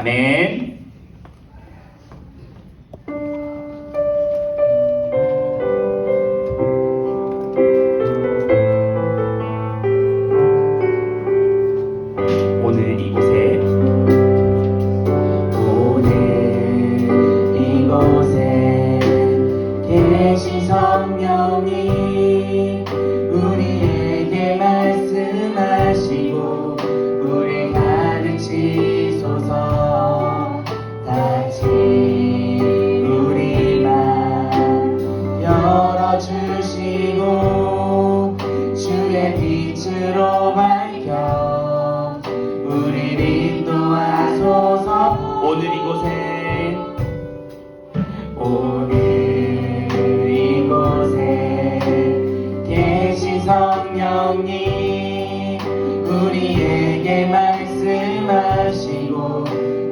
아멘. 오늘 이곳에 계신 성령이 우리에게 말씀하시고 우리 가르치소서. 다시 우리 맘 열어주시고 주의 빛으로 밝혀 우리를 인도하소서. 오늘 이곳에 계신 성령님 우리에게 말씀하시고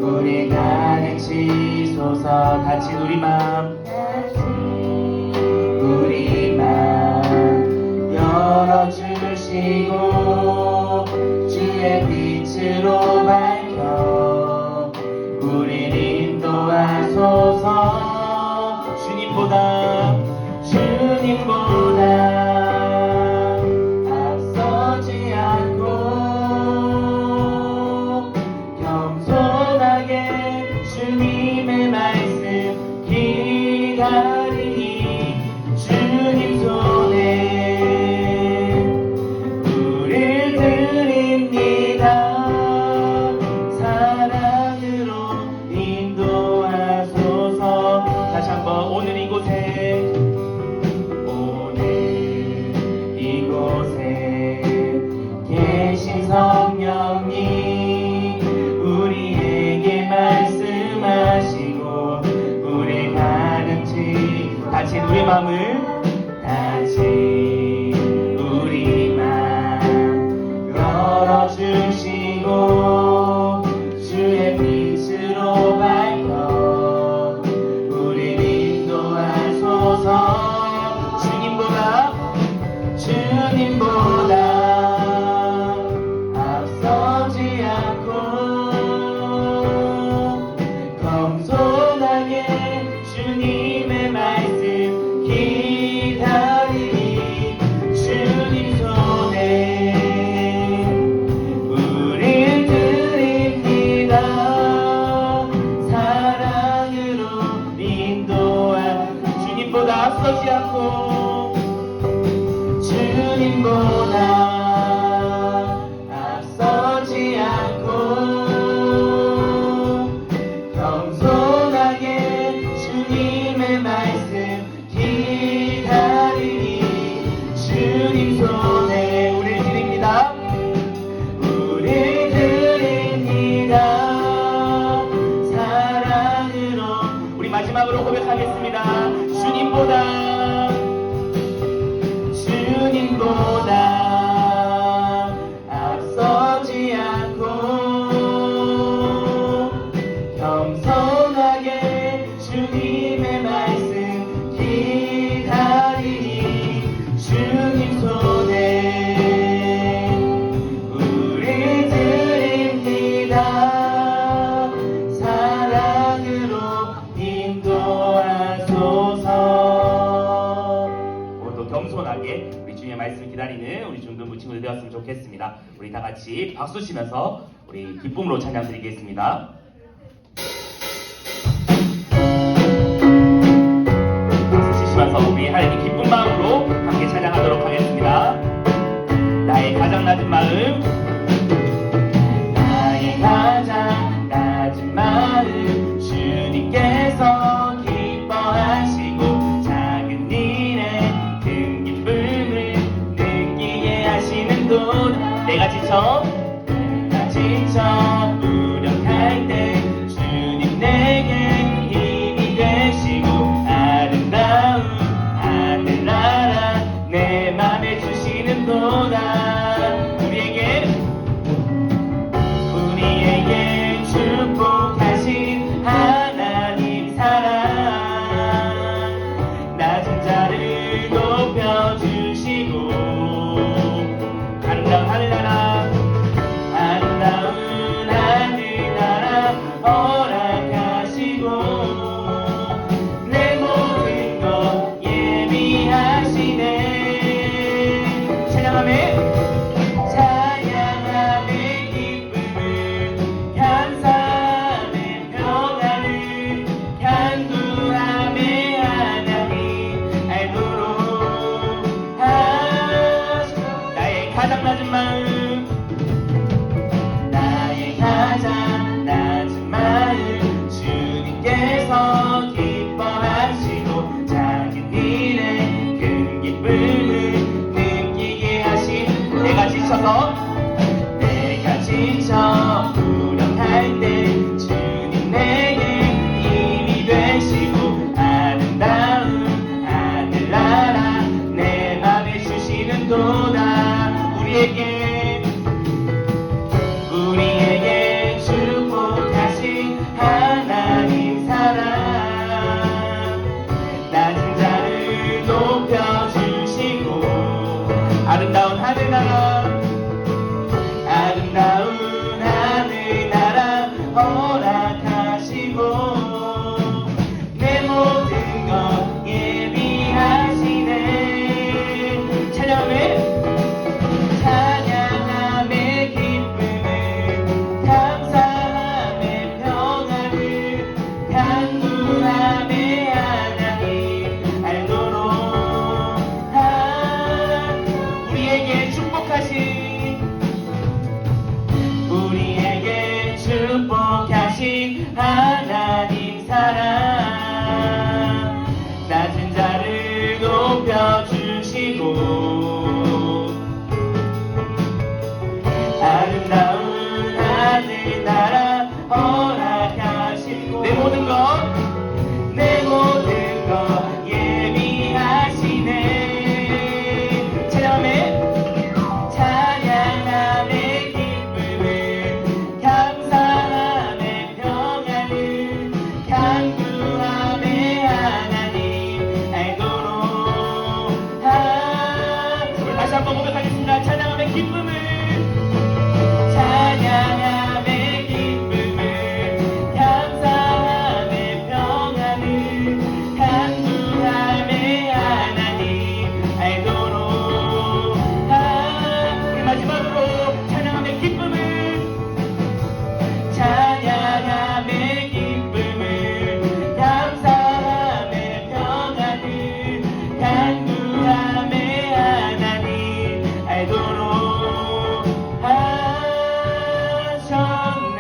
우리 가르치소서. 다친 우리 맘 열어주시고 주의 빛으로 밝혀 우리를 인도하소서. 주님보다 앞서지 않고 겸손하게 주님의 말씀 기다리니 주님 손에 우릴 드립니다. 사랑으로 인도하소서. 다시 한번 오늘 이곳에 계신 성령님 우리에게 말씀하시고 우리 다친 우리 마음을 열어주시고 주의 빛으로 밝혀 우리 인도하소서. 주님보다 앞서지 않고 겸손하게 주님의 말씀 기다리니 주님 손에 우릴 드립니다. 사랑으로 인도한 주님보다 앞서지 않고 겸손하게 주님의 말씀 기다리니 주님 손에 우릴 드립니다. 사랑으로. 우리 마지막으로 고백하겠습니다. 주님보다 앞서지 않고 겸손하게 주님의 말씀 기다리니 주님 손에 우릴 드립니다. 사랑으로 인도하소서. 오늘도 겸손하게 우리 주님의 말씀 기다리는 우리 중등부 친구들 되었으면 좋겠습니다. 우리 다 같이 박수 치면서 우리 기쁨으로 찬양 드리겠습니다. 박수 치시면서 우리 하나님 기쁜 마음으로 함께 찬양하도록 하겠습니다. 나의 가장 낮은 마음, 나의 가장 낮은 마음 주님께서 기뻐하시고 작은 일에 큰 기쁨을 느끼게 하시는 곳. 내가 지쳐 무력할 허락하시고 내 모든 것 예비하시네. 찬양하며 찬양하며 기쁨을 감사하며 평안을 간구하며 하나님 알도록 하시고 나의 가장 낮은 마음 나의 가장 낮은 마음 주님께서 기뻐하시고 작은 일에 큰 기쁨을 느끼게 하시고 내가 지쳐 무력할 때 주님 내게 힘이 되시고 아름다운 하늘나라 내 맘에 주시는 도다. 우리에게 축복하신 하나님 사랑 낮은 자를 높여주시고 아름다운 하늘나라 허락하시고 내 모든 것 예비하시네. 찬양하며 기쁨을 감사하며 평안을 간구하며 하나님 알도록 우리에게 축복하신 하나님 사랑 낮은 자를 높여주시고 아름다운 하늘나라 허락하시고 내 모든 것 예비하시네. 찬양하며 기쁨을 감사하며 평안을 간구하며 하나님 알도록 우리 다시 한번 고백하겠습니다. 찬양하며 기쁨을 감사하며 평안을 간구하며 하나님 알도록 우리 마지막으로 찬양하며 기쁨을 감사하며 평안을 간구하며 하나님 알도록 하셨네.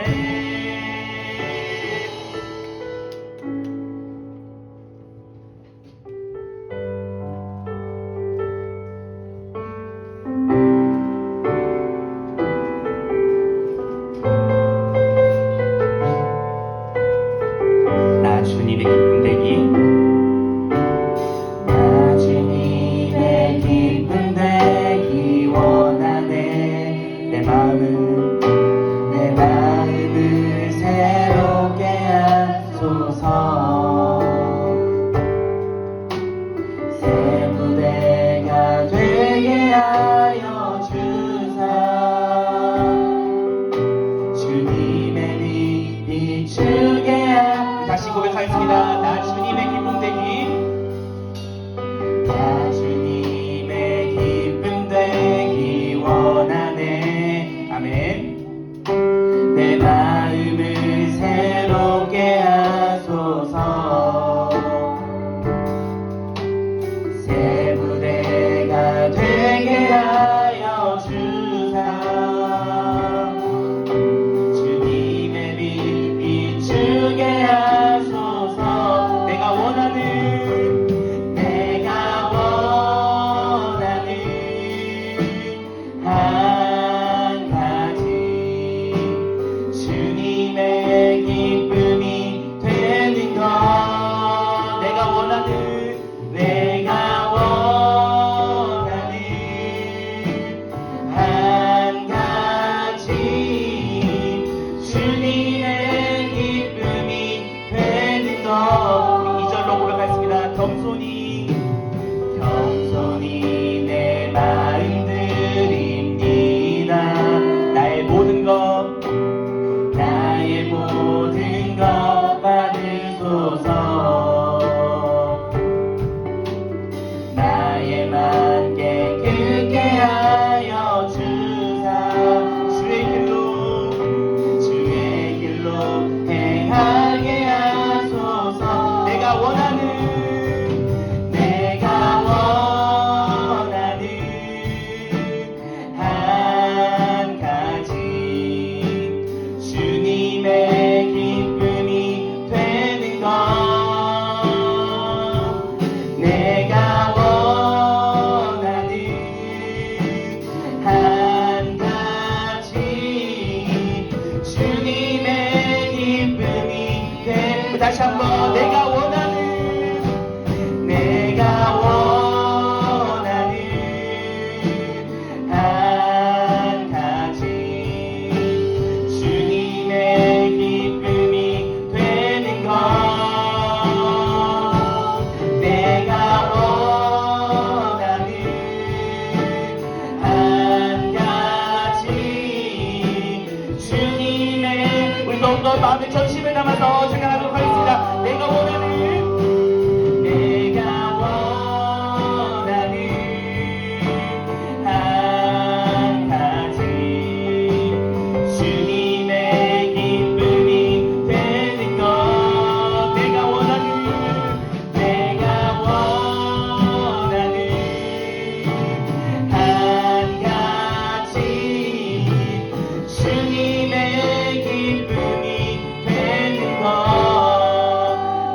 나 주님의 기쁨 되기 원하네. 내 마음을 새롭게 하소서. 새 무대가 되게 하여 주사 주님의 빛 비추게 하소서. 다시 고백하겠습니다. 나 주님의 기쁨 되기 원하네. 아멘. 내 마음을 새롭게 하소서. 새 무대가 되게 하여 주사 주님의 빛 다시 한번 내가 원하는 한 가지 주님의 기쁨이 되는 것 내가 원하는 한 가지 주님의 우리 더욱더 마음의 전심을 담아서 생각하도록 하겠습니다. 내가 원하는 한 가지 주님의 기쁨이 되는 것 내가 원하는 한 가지 주님의 기쁨이 되는 것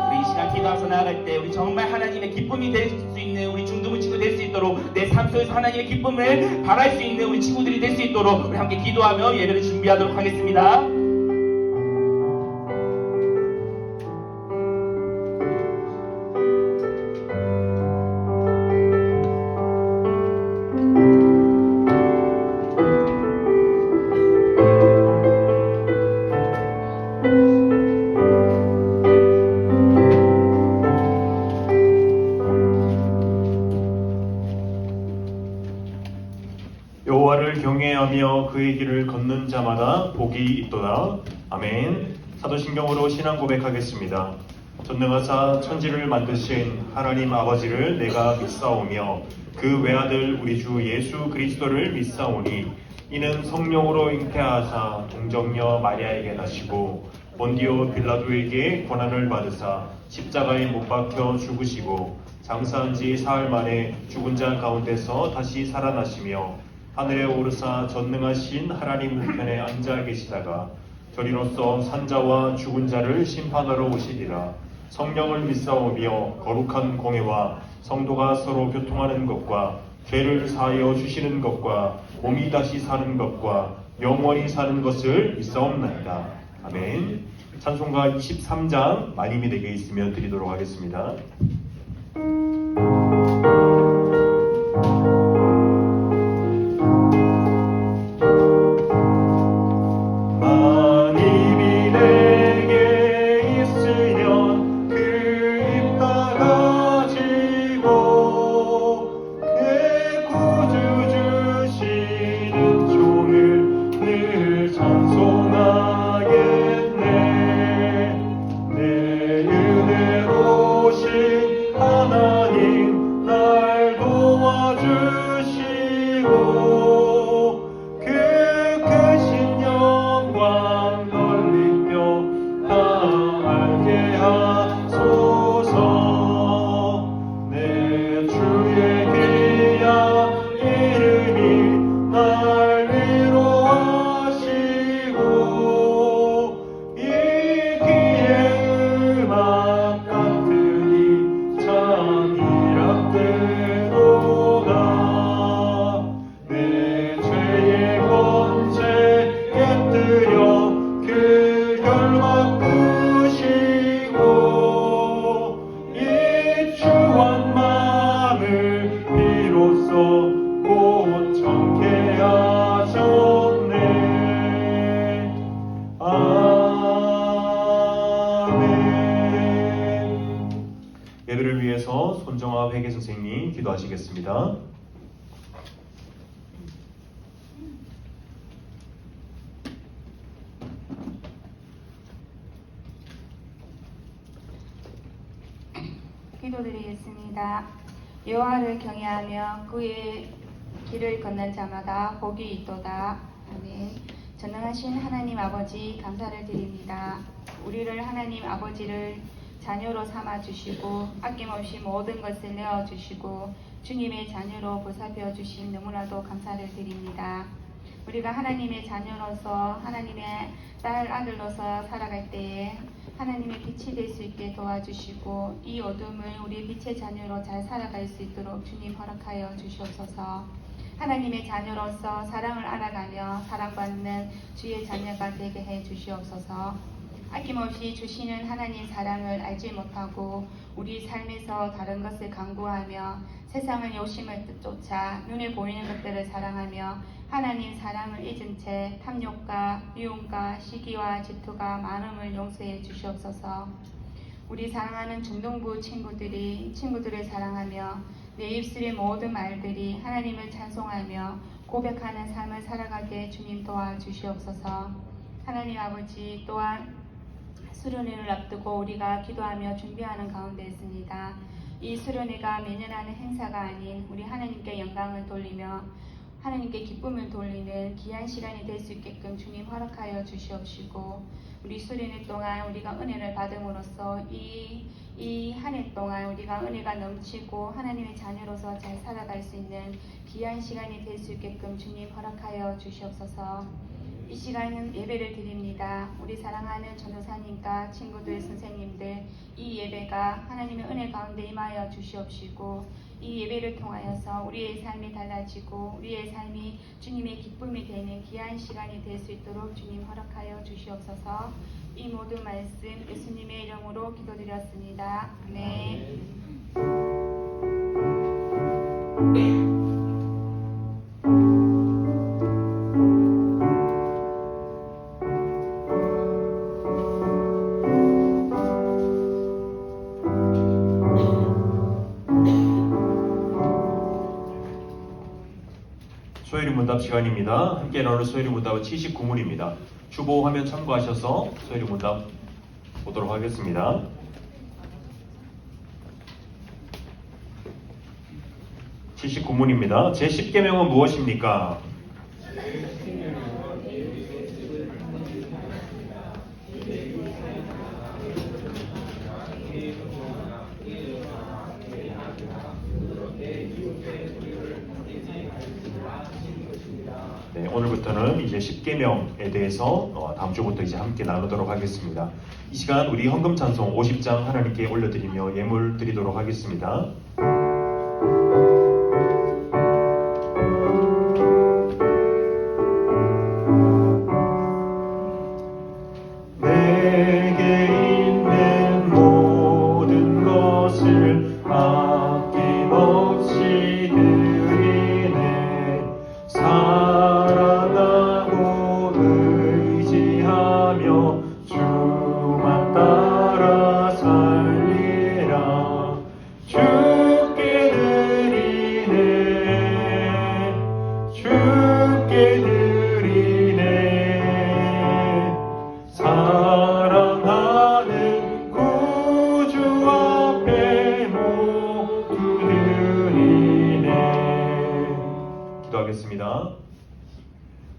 우리 이 시간 기도하면서 나아갈 때 우리 정말 하나님의 기쁨이 될 수 있는 우리 중등부 친구 될 수 있도록 내 삶 속에서 하나님의 기쁨을 바랄 수 있는 우리 친구들이 될 수 있도록 우리 함께 기도하며 예배를 준비하도록 하겠습니다. 여호와를 경외하며 그의 길을 걷는 자마다 복이 있도다. 아멘. 사도신경으로 신앙 고백하겠습니다. 전능하사 천지를 만드신 하나님 아버지를 내가 믿사오며 그 외아들 우리 주 예수 그리스도를 믿사오니 이는 성령으로 잉태하사 동정녀 마리아에게 나시고 본디오 빌라도에게 고난을 받으사 십자가에 못 박혀 죽으시고 장사한 지 사흘 만에 죽은 자 가운데서 다시 살아나시며 하늘에 오르사 전능하신 하나님 우편에 앉아 계시다가 저리로서 산자와 죽은 자를 심판하러 오시리라. 성령을 믿사오며 거룩한 공회와 성도가 서로 교통하는 것과 죄를 사하여 주시는 것과 몸이 다시 사는 것과 영원히 사는 것을 믿사옵나이다. 아멘. 찬송가 23장 마님이 내게 있으면 드리도록 하겠습니다. 예배를 위해서 손정아 회계 선생님 기도하시겠습니다. 기도드리겠습니다. 여호와를 경외하며 그의 길을 걷는 자마다 복이 있도다. 아멘. 전능하신 하나님 아버지 감사를 드립니다. 우리를 하나님 아버지를 자녀로 삼아 주시고 아낌없이 모든 것을 내어 주시고 주님의 자녀로 보살펴 주신 너무나도 감사를 드립니다. 우리가 하나님의 자녀로서 하나님의 딸 아들로서 살아갈 때에 하나님의 빛이 될 수 있게 도와주시고 이 어둠을 우리 빛의 자녀로 잘 살아갈 수 있도록 주님 허락하여 주시옵소서. 하나님의 자녀로서 사랑을 알아가며 사랑받는 주의 자녀가 되게 해 주시옵소서. 아낌없이 주시는 하나님 사랑을 알지 못하고 우리 삶에서 다른 것을 강구하며 세상의 욕심을 쫓아 눈에 보이는 것들을 사랑하며 하나님 사랑을 잊은 채 탐욕과 미움과 시기와 질투가 많음을 용서해 주시옵소서. 우리 사랑하는 중동부 친구들을 사랑하며 내 입술의 모든 말들이 하나님을 찬송하며 고백하는 삶을 살아가게 주님 도와주시옵소서. 하나님 아버지, 또한 수련회를 앞두고 우리가 기도하며 준비하는 가운데 있습니다. 이 수련회가 매년 하는 행사가 아닌 우리 하나님께 영광을 돌리며 하나님께 기쁨을 돌리는 귀한 시간이 될 수 있게끔 주님 허락하여 주시옵시고, 우리 수련회 동안 우리가 은혜를 받음으로써 이 한 해 동안 우리가 은혜가 넘치고 하나님의 자녀로서 잘 살아갈 수 있는 귀한 시간이 될 수 있게끔 주님 허락하여 주시옵소서. 이 시간은 예배를 드립니다. 우리 사랑하는 전도사님과 친구들, 선생님들, 이 예배가 하나님의 은혜 가운데 임하여 주시옵시고, 이 예배를 통하여서 우리의 삶이 달라지고 우리의 삶이 주님의 기쁨이 되는 귀한 시간이 될 수 있도록 주님 허락하여 주시옵소서. 이 모든 말씀 예수님의 이름으로 기도드렸습니다. 아멘. 소요리 문답 시간입니다. 함께 나눌 소요리 문답은 79문입니다. 주보 화면 참고하셔서 소요리 문답 보도록 하겠습니다. (79문입니다) 제10계명은 무엇입니까? 네, 오늘부터는 이제 10계명에 대해서 다음 주부터 이제 함께 나누도록 하겠습니다. 이 시간 우리 헌금 찬송 50장 하나님께 올려드리며 예물 드리도록 하겠습니다.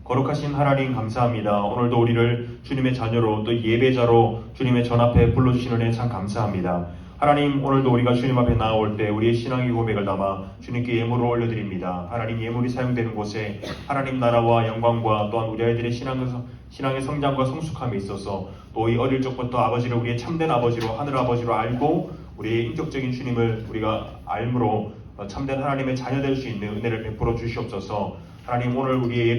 거룩하신 하나님 감사합니다. 오늘도 우리를 주님의 자녀로 또 예배자로 주님의 전 앞에 불러주시는 애 참 감사합니다. 하나님, 오늘도 우리가 주님 앞에 나아올 때 우리의 신앙의 고백을 담아 주님께 예물을 올려드립니다. 하나님, 예물이 사용되는 곳에 하나님 나라와 영광과 또한 우리 아이들의 신앙의 성장과 성숙함에 있어서 또 이 어릴 적부터 아버지를 우리의 참된 아버지로, 하늘 아버지로 알고 우리의 인격적인 주님을 우리가 알므로 참된 하나님의 자녀 될 수 있는 은혜를 베풀어 주시옵소서. 하나님, 오늘 우리의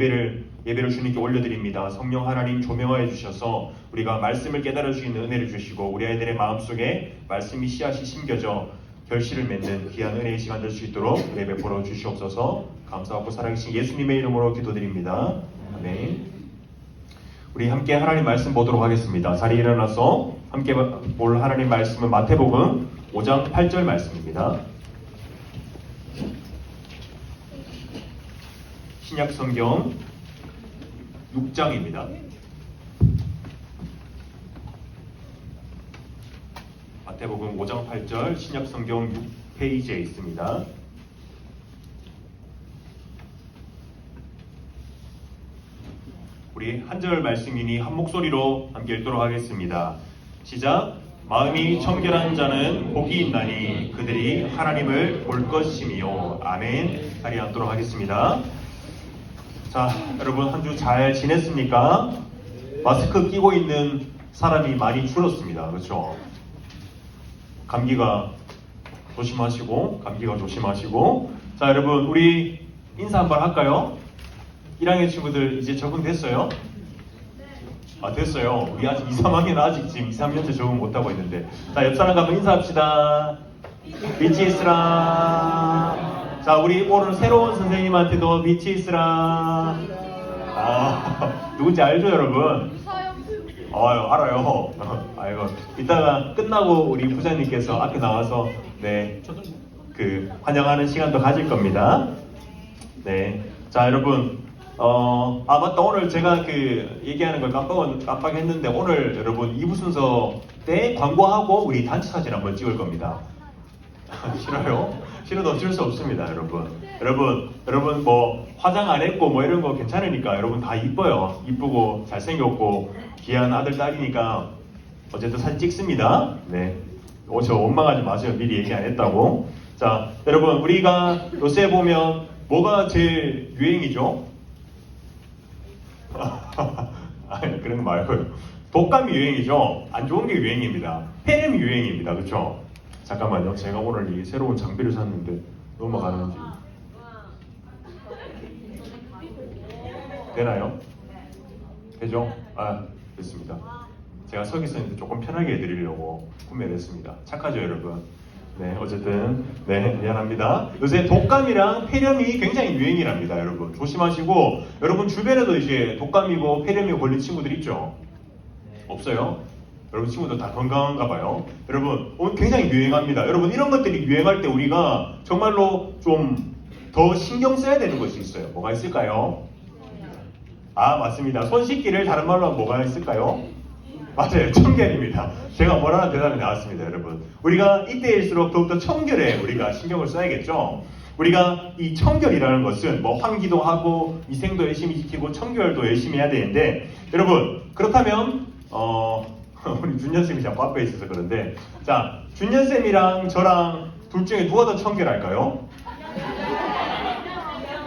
예배를 주님께 올려드립니다. 성령 하나님 조명하여 주셔서 우리가 말씀을 깨달을 수 있는 은혜를 주시고 우리 아이들의 마음속에 말씀이 씨앗이 심겨져 결실을 맺는 귀한 은혜의 시간 될 수 있도록 은혜 베풀어 주시옵소서. 감사하고 살아계신 예수님의 이름으로 기도드립니다. 아멘. 우리 함께 하나님 말씀 보도록 하겠습니다. 자리에 일어나서 함께 볼 하나님 말씀은 마태복음 5장 8절 말씀입니다. 신약 성경 6장입니다. 마태복음 5장 8절 신약 성경 6페이지에 있습니다. 우리 한 절 말씀이니 한 목소리로 함께 읽도록 하겠습니다. 시작. 마음이 청결한 자는 복이 있나니 그들이 하나님을 볼 것이며. 아멘. 자리에 앉도록 하겠습니다. 자, 여러분 한 주 잘 지냈습니까? 마스크 끼고 있는 사람이 많이 줄었습니다. 그렇죠? 감기가 조심하시고. 자, 여러분 우리 인사 한번 할까요? 1학년 친구들 이제 적응됐어요? 아, 됐어요. 우리 아직 2, 3학년 아직 지금 2, 3년째 적응 못하고 있는데. 자, 옆 사람 가면 인사합시다. BTS랑. 자, 우리 오늘 새로운 선생님한테도 BTS랑. 아, 누군지 알죠, 여러분? 알아요. 아이고, 이따가 끝나고 우리 부장님께서 앞에 나와서 네, 환영하는 시간도 가질 겁니다. 네, 자, 여러분, 맞다. 오늘 제가 얘기하는 걸 깜빡했는데 오늘 여러분 2부 순서 때 광고하고 우리 단체 사진 한번 찍을 겁니다. 싫어요? 싫어도 어쩔 수 없습니다, 여러분. 여러분 뭐 화장 안 했고 뭐 이런 거 괜찮으니까 여러분 다 이뻐요. 이쁘고 잘생겼고 귀한 아들 딸이니까 어쨌든 사진 찍습니다. 네. 저 원망하지 마세요. 미리 얘기 안 했다고. 자, 여러분 우리가 요새 보면 뭐가 제일 유행이죠? 아니, 그런 거 말고요. 독감이 유행이죠. 안 좋은 게 유행입니다. 폐렴이 유행입니다. 그렇죠? 잠깐만요. 제가 오늘 이 새로운 장비를 샀는데 넘어가는지 되나요? 되죠? 아, 됐습니다. 제가 서 있었는데 조금 편하게 해드리려고 구매를 했습니다. 착하죠, 여러분? 네, 어쨌든 네, 미안합니다. 요새 독감이랑 폐렴이 굉장히 유행이랍니다, 여러분. 조심하시고 여러분 주변에도 이제 독감이고 폐렴이 걸린 친구들 있죠? 없어요? 여러분 친구들 다 건강한가 봐요. 여러분 오늘 굉장히 유행합니다. 여러분 이런 것들이 유행할 때 우리가 정말로 좀 더 신경 써야 되는 것이 있어요. 뭐가 있을까요? 아, 맞습니다. 손 씻기를 다른 말로 하면 뭐가 있을까요? 맞아요. 청결입니다. 제가 뭐라는 대답이 나왔습니다, 여러분. 우리가 이때일수록 더욱더 청결에 우리가 신경을 써야겠죠. 우리가 이 청결이라는 것은 뭐 환기도 하고 위생도 열심히 지키고 청결도 열심히 해야 되는데 여러분 그렇다면 우리 준현쌤이 자꾸 앞에 있어서 그런데 자, 준현쌤이랑 저랑 둘 중에 누가 더 청결할까요?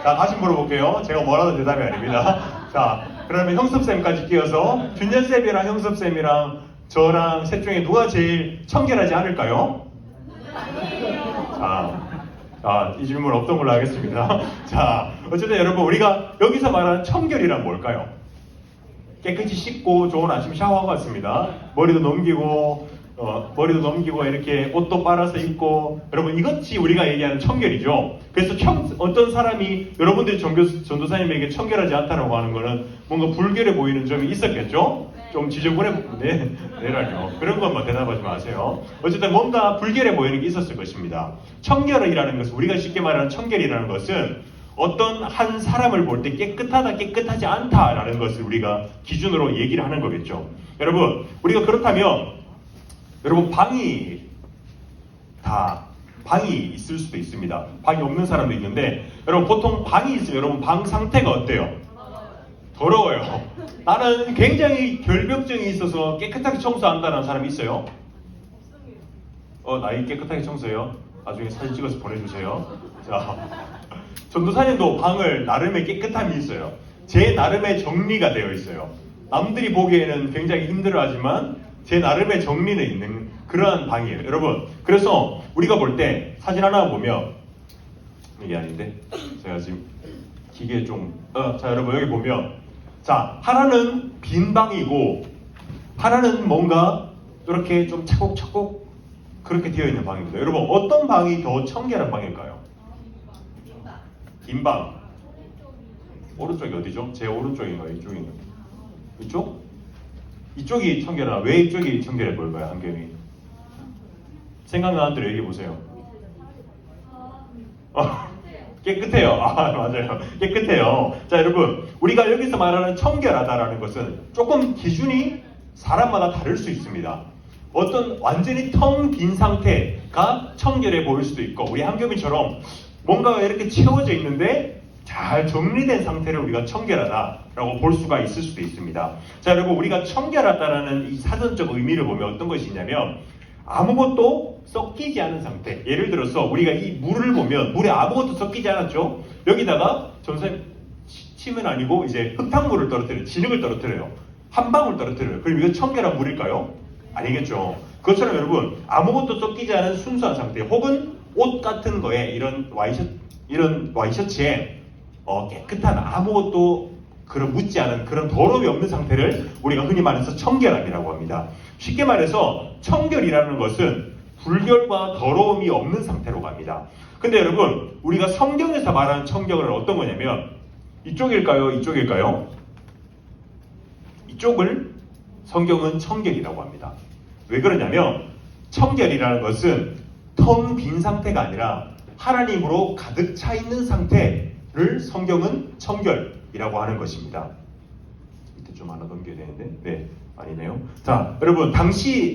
자, 다시 물어볼게요. 제가 뭐라도 대답이 아닙니다. 자, 그러면 형섭쌤까지 끼워서 준현쌤이랑 형섭쌤이랑 저랑 셋 중에 누가 제일 청결하지 않을까요? 자, 이 질문 없던 걸로 하겠습니다. 자, 어쨌든 여러분 우리가 여기서 말하는 청결이란 뭘까요? 깨끗이 씻고 좋은 아침 샤워하고 왔습니다. 머리도 넘기고 이렇게 옷도 빨아서 입고 여러분 이것이 우리가 얘기하는 청결이죠. 그래서 어떤 사람이 여러분들이 전도사님에게 청결하지 않다라고 하는 거는 뭔가 불결해 보이는 점이 있었겠죠? 좀 지저분해 내라뇨. 그런 것만 대답하지 마세요. 어쨌든 뭔가 불결해 보이는 게 있었을 것입니다. 청결이라는 것은 우리가 쉽게 말하는 청결이라는 것은 어떤 한 사람을 볼 때 깨끗하다, 깨끗하지 않다라는 것을 우리가 기준으로 얘기를 하는 거겠죠. 여러분, 우리가 그렇다면 여러분 방이 있을 수도 있습니다. 방이 없는 사람도 있는데 여러분 보통 방이 있으면 여러분 방 상태가 어때요? 더러워요. 나는 굉장히 결벽증이 있어서 깨끗하게 청소한다는 사람이 있어요? 나이 깨끗하게 청소해요? 나중에 사진 찍어서 보내주세요. 자, 전도사님도 방을 나름의 깨끗함이 있어요. 제 나름의 정리가 되어 있어요. 남들이 보기에는 굉장히 힘들어하지만 제 나름의 정리는 있는 그러한 방이에요. 여러분, 그래서 우리가 볼 때 사진 하나 보면 이게 아닌데 제가 지금 기계 자, 여러분 여기 보면 자, 하나는 빈 방이고 하나는 뭔가 이렇게 좀 차곡차곡 그렇게 되어 있는 방입니다. 여러분 어떤 방이 더 청결한 방일까요? 긴 방. 오른쪽이 어디죠? 제 오른쪽인가요? 이쪽인가요? 이쪽? 이쪽이 청결하나? 왜 이쪽이 청결해 보일까요? 한겸이 생각나는 대로 얘기해 보세요. 깨끗해요. 맞아요. 깨끗해요. 자, 여러분 우리가 여기서 말하는 청결하다라는 것은 조금 기준이 사람마다 다를 수 있습니다. 어떤 완전히 텅 빈 상태가 청결해 보일 수도 있고 우리 한겸이처럼 뭔가가 이렇게 채워져 있는데 잘 정리된 상태를 우리가 청결하다라고 볼 수가 있을 수도 있습니다. 자, 여러분 우리가 청결하다라는 이 사전적 의미를 보면 어떤 것이 있냐면 아무것도 섞이지 않은 상태. 예를 들어서 우리가 이 물을 보면 물에 아무것도 섞이지 않았죠. 여기다가 전선생님 침은 아니고 이제 흙탕물을 떨어뜨려요. 진흙을 떨어뜨려요. 한 방울 떨어뜨려요. 그럼 이거 청결한 물일까요? 아니겠죠. 그것처럼 여러분 아무것도 섞이지 않은 순수한 상태 혹은 옷 같은 거에 이런 와이셔츠에 깨끗한 아무것도 그런 묻지 않은 그런 더러움이 없는 상태를 우리가 흔히 말해서 청결함이라고 합니다. 쉽게 말해서 청결이라는 것은 불결과 더러움이 없는 상태로 갑니다. 근데 여러분, 우리가 성경에서 말하는 청결은 어떤 거냐면 이쪽일까요? 이쪽일까요? 이쪽을 성경은 청결이라고 합니다. 왜 그러냐면 청결이라는 것은 텅 빈 상태가 아니라 하나님으로 가득 차 있는 상태를 성경은 청결이라고 하는 것입니다. 이때 좀 하나 넘겨야 되는데, 네, 아니네요. 자, 여러분,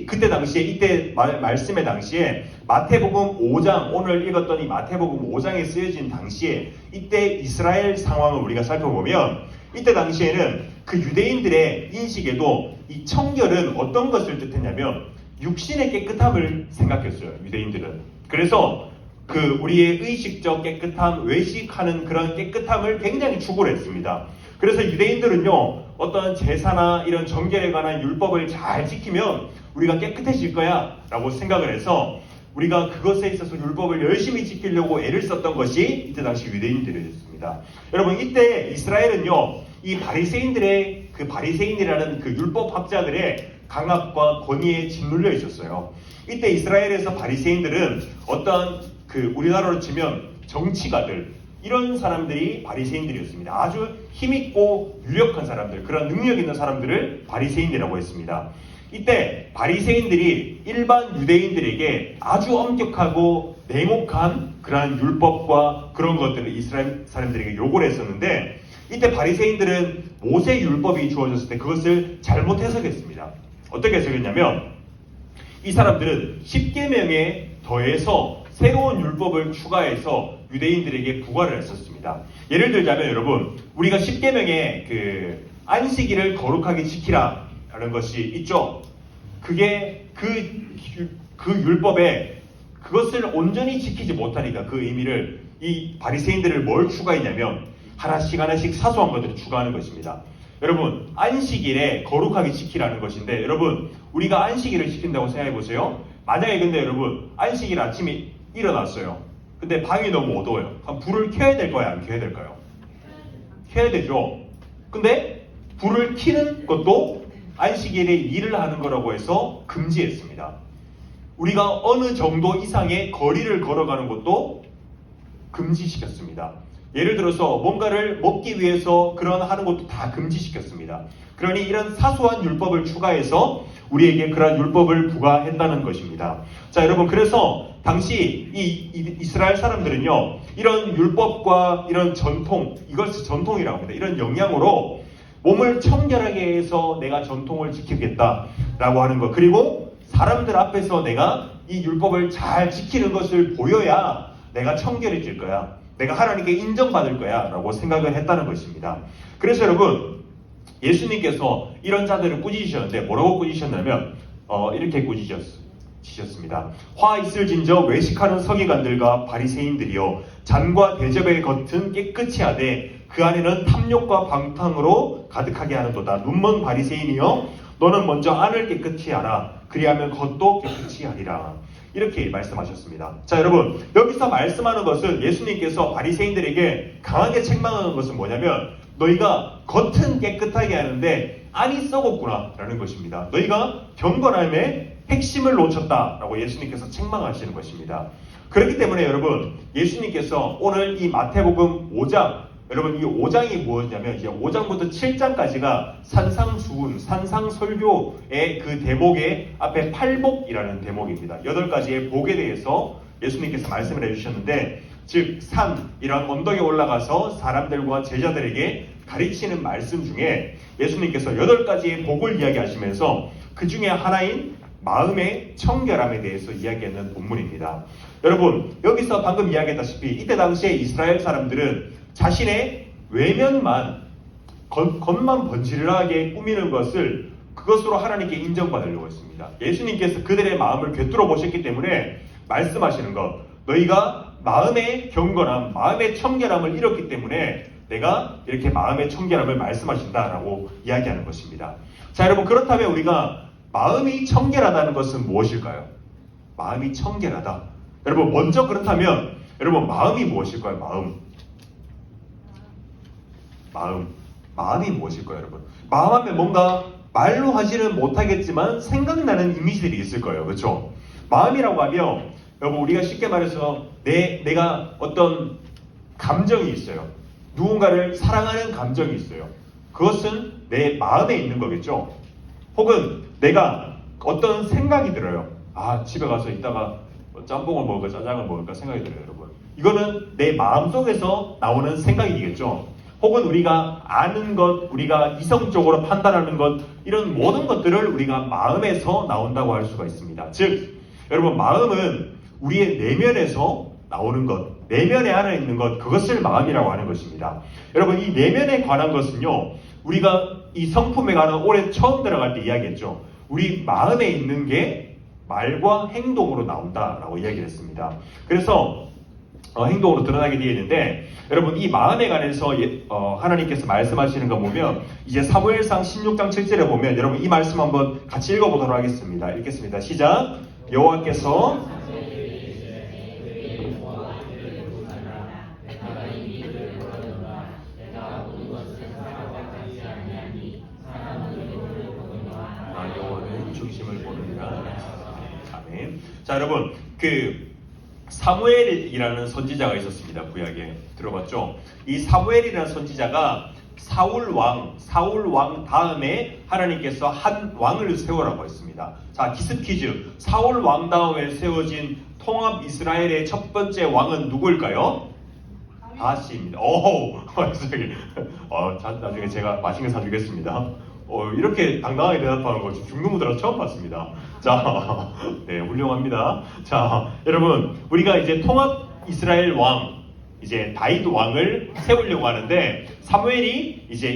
그때 당시에, 이때 말씀의 당시에 마태복음 5장, 오늘 읽었던 이 마태복음 5장에 쓰여진 당시에 이때 이스라엘 상황을 우리가 살펴보면 이때 당시에는 그 유대인들의 인식에도 이 청결은 어떤 것을 뜻했냐면 육신의 깨끗함을 생각했어요. 유대인들은. 그래서 그 우리의 의식적 깨끗함, 외식하는 그런 깨끗함을 굉장히 추구를 했습니다. 그래서 유대인들은요, 어떤 제사나 이런 정결에 관한 율법을 잘 지키면 우리가 깨끗해질 거야 라고 생각을 해서 우리가 그것에 있어서 율법을 열심히 지키려고 애를 썼던 것이 이때 당시 유대인들이었습니다. 여러분, 이때 이스라엘은요, 이 바리새인이라는 그 율법학자들의 강압과 권위에 짓눌려 있었어요. 이때 이스라엘에서 바리새인들은 어떤 그 우리나라로 치면 정치가들, 이런 사람들이 바리새인들이었습니다. 아주 힘있고 유력한 사람들, 그런 능력 있는 사람들을 바리새인이라고 했습니다. 이때 바리새인들이 일반 유대인들에게 아주 엄격하고 냉혹한 그러한 율법과 그런 것들을 이스라엘 사람들에게 요구를 했었는데, 이때 바리새인들은 모세 율법이 주어졌을 때 그것을 잘못 해석했습니다. 어떻게 해석했냐면 이 사람들은 10계명에 더해서 새로운 율법을 추가해서 유대인들에게 부과를 했었습니다. 예를 들자면 여러분, 우리가 10계명에 그 안식일을 거룩하게 지키라 라는 것이 있죠. 그게 그 율법에 그것을 온전히 지키지 못하니까 그 의미를 이 바리새인들을 뭘 추가했냐면 하나씩 사소한 것들을 추가하는 것입니다. 여러분, 안식일에 거룩하게 지키라는 것인데, 여러분, 우리가 안식일을 지킨다고 생각해 보세요. 만약에 근데 여러분, 안식일 아침에 일어났어요. 근데 방이 너무 어두워요. 그럼 불을 켜야 될 거야, 안 켜야 될까요? 켜야 되죠. 근데 불을 켜는 것도 안식일에 일을 하는 거라고 해서 금지했습니다. 우리가 어느 정도 이상의 거리를 걸어가는 것도 금지시켰습니다. 예를 들어서 뭔가를 먹기 위해서 그런 하는 것도 다 금지시켰습니다. 그러니 이런 사소한 율법을 추가해서 우리에게 그런 율법을 부과했다는 것입니다. 자, 여러분, 그래서 당시 이 이스라엘 사람들은요, 이런 율법과 이런 전통, 이것을 전통이라고 합니다. 이런 영향으로 몸을 청결하게 해서 내가 전통을 지키겠다라고 하는 것, 그리고 사람들 앞에서 내가 이 율법을 잘 지키는 것을 보여야 내가 청결해질 거야, 내가 하나님께 인정받을 거야 라고 생각을 했다는 것입니다. 그래서 여러분, 예수님께서 이런 자들을 꾸짖으셨는데 뭐라고 꾸짖으셨냐면 이렇게 꾸짖으셨습니다. 화 있을진저 외식하는 서기관들과 바리새인들이여, 잔과 대접의 겉은 깨끗이 하되 그 안에는 탐욕과 방탕으로 가득하게 하는도다. 눈먼 바리새인이여, 너는 먼저 안을 깨끗이 하라. 그리하면 겉도 깨끗이 하리라. 이렇게 말씀하셨습니다. 자, 여러분, 여기서 말씀하는 것은 예수님께서 바리새인들에게 강하게 책망하는 것은 뭐냐면 너희가 겉은 깨끗하게 하는데 안이 썩었구나 라는 것입니다. 너희가 경건함의 핵심을 놓쳤다라고 예수님께서 책망하시는 것입니다. 그렇기 때문에 여러분, 예수님께서 오늘 이 마태복음 5장, 여러분, 이 5장이 무엇이냐면 이제 5장부터 7장까지가 산상수훈, 산상설교의 그 대목의 앞에 팔복이라는 대목입니다. 8가지의 복에 대해서 예수님께서 말씀을 해주셨는데, 즉 산, 이런 언덕에 올라가서 사람들과 제자들에게 가르치는 말씀 중에 예수님께서 8가지의 복을 이야기하시면서 그 중에 하나인 마음의 청결함에 대해서 이야기하는 본문입니다. 여러분, 여기서 방금 이야기했다시피 이때 당시에 이스라엘 사람들은 자신의 외면만, 겉만 번지르르하게 꾸미는 것을 그것으로 하나님께 인정받으려고 했습니다. 예수님께서 그들의 마음을 꿰뚫어 보셨기 때문에 말씀하시는 것, 너희가 마음의 경건함, 마음의 청결함을 잃었기 때문에 내가 이렇게 마음의 청결함을 말씀하신다라고 이야기하는 것입니다. 자, 여러분, 그렇다면 우리가 마음이 청결하다는 것은 무엇일까요? 마음이 청결하다. 여러분, 먼저 그렇다면 여러분, 마음이 무엇일까요? 마음. 마음이 무엇일까요, 여러분? 마음하면 뭔가 말로 하지는 못하겠지만 생각나는 이미지들이 있을 거예요. 그렇죠? 마음이라고 하면 여러분 우리가 쉽게 말해서 내가 어떤 감정이 있어요. 누군가를 사랑하는 감정이 있어요. 그것은 내 마음에 있는 거겠죠. 혹은 내가 어떤 생각이 들어요. 아, 집에 가서 이따가 짬뽕을 먹을까 짜장을 먹을까 생각이 들어요, 여러분. 이거는 내 마음속에서 나오는 생각이겠죠. 혹은 우리가 아는 것, 우리가 이성적으로 판단하는 것, 이런 모든 것들을 우리가 마음에서 나온다고 할 수가 있습니다. 즉, 여러분 마음은 우리의 내면에서 나오는 것, 내면에 안에 있는 것, 그것을 마음이라고 하는 것입니다. 여러분 이 내면에 관한 것은요, 우리가 이 성품에 관한 올해 처음 들어갈 때 이야기했죠. 우리 마음에 있는 게 말과 행동으로 나온다라고 이야기를 했습니다. 그래서 행동으로 드러나게 되어 있는데, 여러분 이 마음에 관해서 하나님께서 말씀하시는 거 보면 이제 사무엘상 16장 7절에 보면 여러분 이 말씀 한번 같이 읽어보도록 하겠습니다. 읽겠습니다. 시작. 여호와께서 여호와는 중심을 보느니라. 아멘. 자, 여러분 그 사무엘이라는 선지자가 있었습니다. 구약에 들어봤죠? 이 사무엘이라는 선지자가 사울 왕 다음에 하나님께서 한 왕을 세우라고 했습니다. 자, 기습 퀴즈. 사울 왕 다음에 세워진 통합 이스라엘의 첫 번째 왕은 누구일까요? 다시입니다. 오, 나중에 제가 맛있는 거 사주겠습니다. 이렇게 당당하게 대답하는 거 죽는 분들은 처음 봤습니다. 자, 네, 훌륭합니다. 자, 여러분, 우리가 이제 통합 이스라엘 왕, 이제 다윗 왕을 세우려고 하는데 사무엘이 이제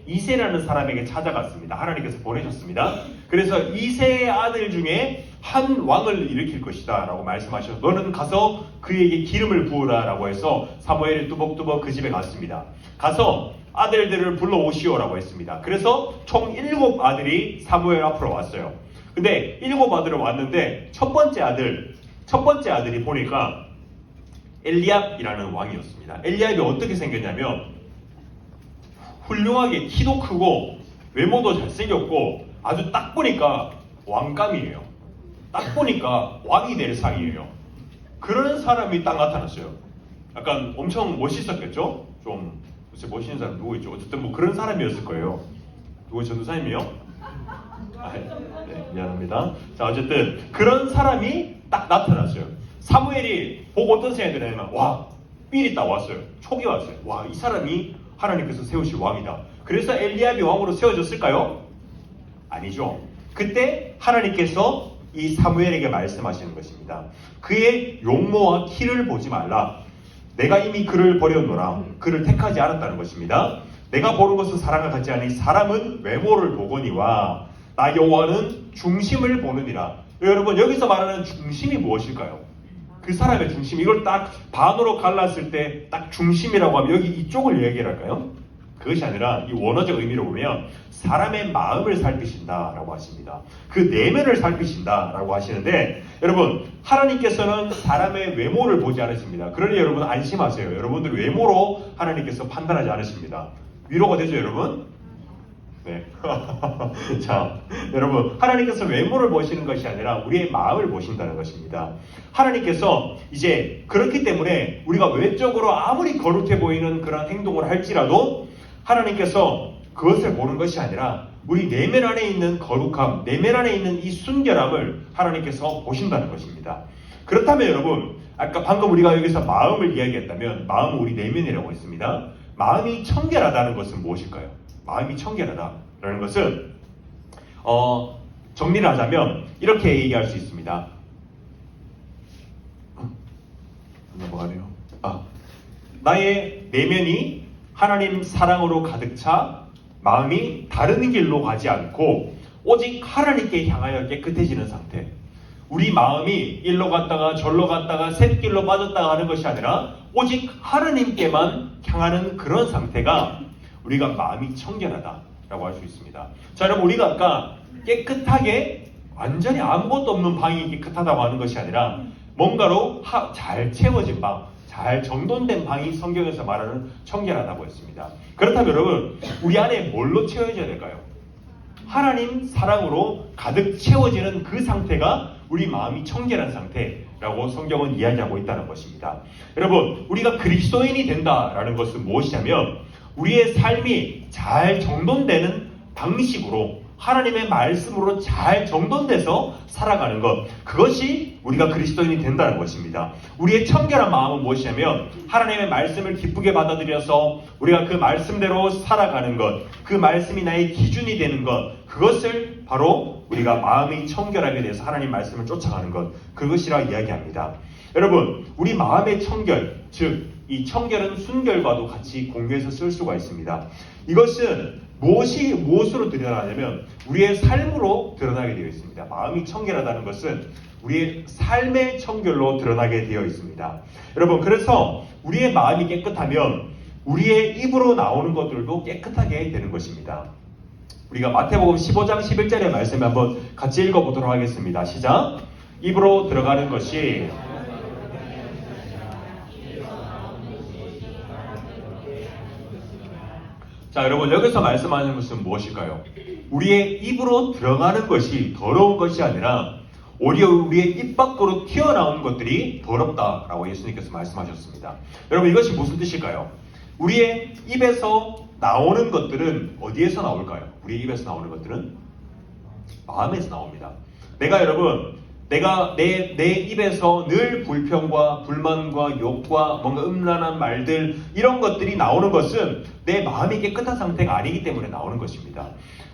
이새라는 사람에게 찾아갔습니다. 하나님께서 보내셨습니다. 그래서 이새의 아들 중에 한 왕을 일으킬 것이다 라고 말씀하셔서 너는 가서 그에게 기름을 부으라 라고 해서 사무엘이 뚜벅뚜벅 그 집에 갔습니다. 가서 아들들을 불러오시오 라고 했습니다. 그래서 총 7아들이 사무엘 앞으로 왔어요. 근데 7아들을 왔는데 첫 번째 아들이 보니까 엘리압이라는 왕이었습니다. 엘리압이 어떻게 생겼냐면 훌륭하게 키도 크고 외모도 잘생겼고 아주 딱 보니까 왕감이에요. 딱 보니까 왕이 될 상이에요. 그런 사람이 딱 나타났어요. 약간 엄청 멋있었겠죠? 좀 도대체 멋있는 사람 누구 있죠? 어쨌든 뭐 그런 사람이었을 거예요. 누구 전도사님이요? 네, 미안합니다. 자, 어쨌든 그런 사람이 딱 나타났어요. 사무엘이 보고 어떤 생각이 드냐면 와, 삘이 딱 왔어요. 촉이 왔어요. 와, 이 사람이 하나님께서 세우신 왕이다. 그래서 엘리압이 왕으로 세워졌을까요? 아니죠. 그때 하나님께서 이 사무엘에게 말씀하시는 것입니다. 그의 용모와 키를 보지 말라. 내가 이미 그를 버렸노라. 그를 택하지 않았다는 것입니다. 내가 보는 것은 사람과 같지 않으니 사람은 외모를 보거니와 나 여호와는 중심을 보느니라. 여러분 여기서 말하는 중심이 무엇일까요? 그 사람의 중심, 이걸 딱 반으로 갈랐을 때 딱 중심이라고 하면 여기 이쪽을 얘기할까요? 그것이 아니라 이 원어적 의미로 보면 사람의 마음을 살피신다라고 하십니다. 그 내면을 살피신다라고 하시는데 여러분 하나님께서는 사람의 외모를 보지 않으십니다. 그러니 여러분 안심하세요. 여러분들 외모로 하나님께서 판단하지 않으십니다. 위로가 되죠, 여러분? 네. 자, 여러분 하나님께서 외모를 보시는 것이 아니라 우리의 마음을 보신다는 것입니다. 하나님께서 이제 그렇기 때문에 우리가 외적으로 아무리 거룩해 보이는 그런 행동을 할지라도 하나님께서 그것을 보는 것이 아니라 우리 내면 안에 있는 거룩함, 내면 안에 있는 이 순결함을 하나님께서 보신다는 것입니다. 그렇다면 여러분 아까 방금 우리가 여기서 마음을 이야기했다면 마음은 우리 내면이라고 했습니다. 마음이 청결하다는 것은 무엇일까요? 마음이 청결하다라는 것은 정리를 하자면 이렇게 얘기할 수 있습니다. 넘어가네요. 나의 내면이 하나님 사랑으로 가득 차 마음이 다른 길로 가지 않고 오직 하나님께 향하여 깨끗해지는 상태. 우리 마음이 일로 갔다가 절로 갔다가 샛길로 빠졌다가 하는 것이 아니라 오직 하나님께만 향하는 그런 상태가 우리가 마음이 청결하다라고 할 수 있습니다. 자, 여러분 우리가 아까 깨끗하게 완전히 아무것도 없는 방이 깨끗하다고 하는 것이 아니라 뭔가로 잘 채워진 방, 잘 정돈된 방이 성경에서 말하는 청결하다고 했습니다. 그렇다면 여러분, 우리 안에 뭘로 채워져야 될까요? 하나님 사랑으로 가득 채워지는 그 상태가 우리 마음이 청결한 상태라고 성경은 이야기하고 있다는 것입니다. 여러분, 우리가 그리스도인이 된다라는 것은 무엇이냐면 우리의 삶이 잘 정돈되는 방식으로 하나님의 말씀으로 잘 정돈돼서 살아가는 것, 그것이 우리가 그리스도인이 된다는 것입니다. 우리의 청결한 마음은 무엇이냐면 하나님의 말씀을 기쁘게 받아들여서 우리가 그 말씀대로 살아가는 것, 그 말씀이 나의 기준이 되는 것, 그것을 바로 우리가 마음이 청결하게 돼서 하나님 말씀을 쫓아가는 것, 그것이라 이야기합니다. 여러분, 우리 마음의 청결, 즉 이 청결은 순결과도 같이 공유해서 쓸 수가 있습니다. 이것은 무엇으로 드러나냐면 우리의 삶으로 드러나게 되어 있습니다. 마음이 청결하다는 것은 우리의 삶의 청결로 드러나게 되어 있습니다. 여러분, 그래서 우리의 마음이 깨끗하면 우리의 입으로 나오는 것들도 깨끗하게 되는 것입니다. 우리가 마태복음 15장 11절의 말씀 한번 같이 읽어보도록 하겠습니다. 시작! 입으로 들어가는 것이 자, 여러분, 여기서 말씀하는 것은 무엇일까요? 우리의 입으로 들어가는 것이 더러운 것이 아니라 오히려 우리의 입 밖으로 튀어나온 것들이 더럽다라고 예수님께서 말씀하셨습니다. 여러분, 이것이 무슨 뜻일까요? 우리의 입에서 나오는 것들은 어디에서 나올까요? 우리의 입에서 나오는 것들은 마음에서 나옵니다. 내가 내 입에서 늘 불평과 불만과 욕과 뭔가 음란한 말들, 이런 것들이 나오는 것은 내 마음이 깨끗한 상태가 아니기 때문에 나오는 것입니다.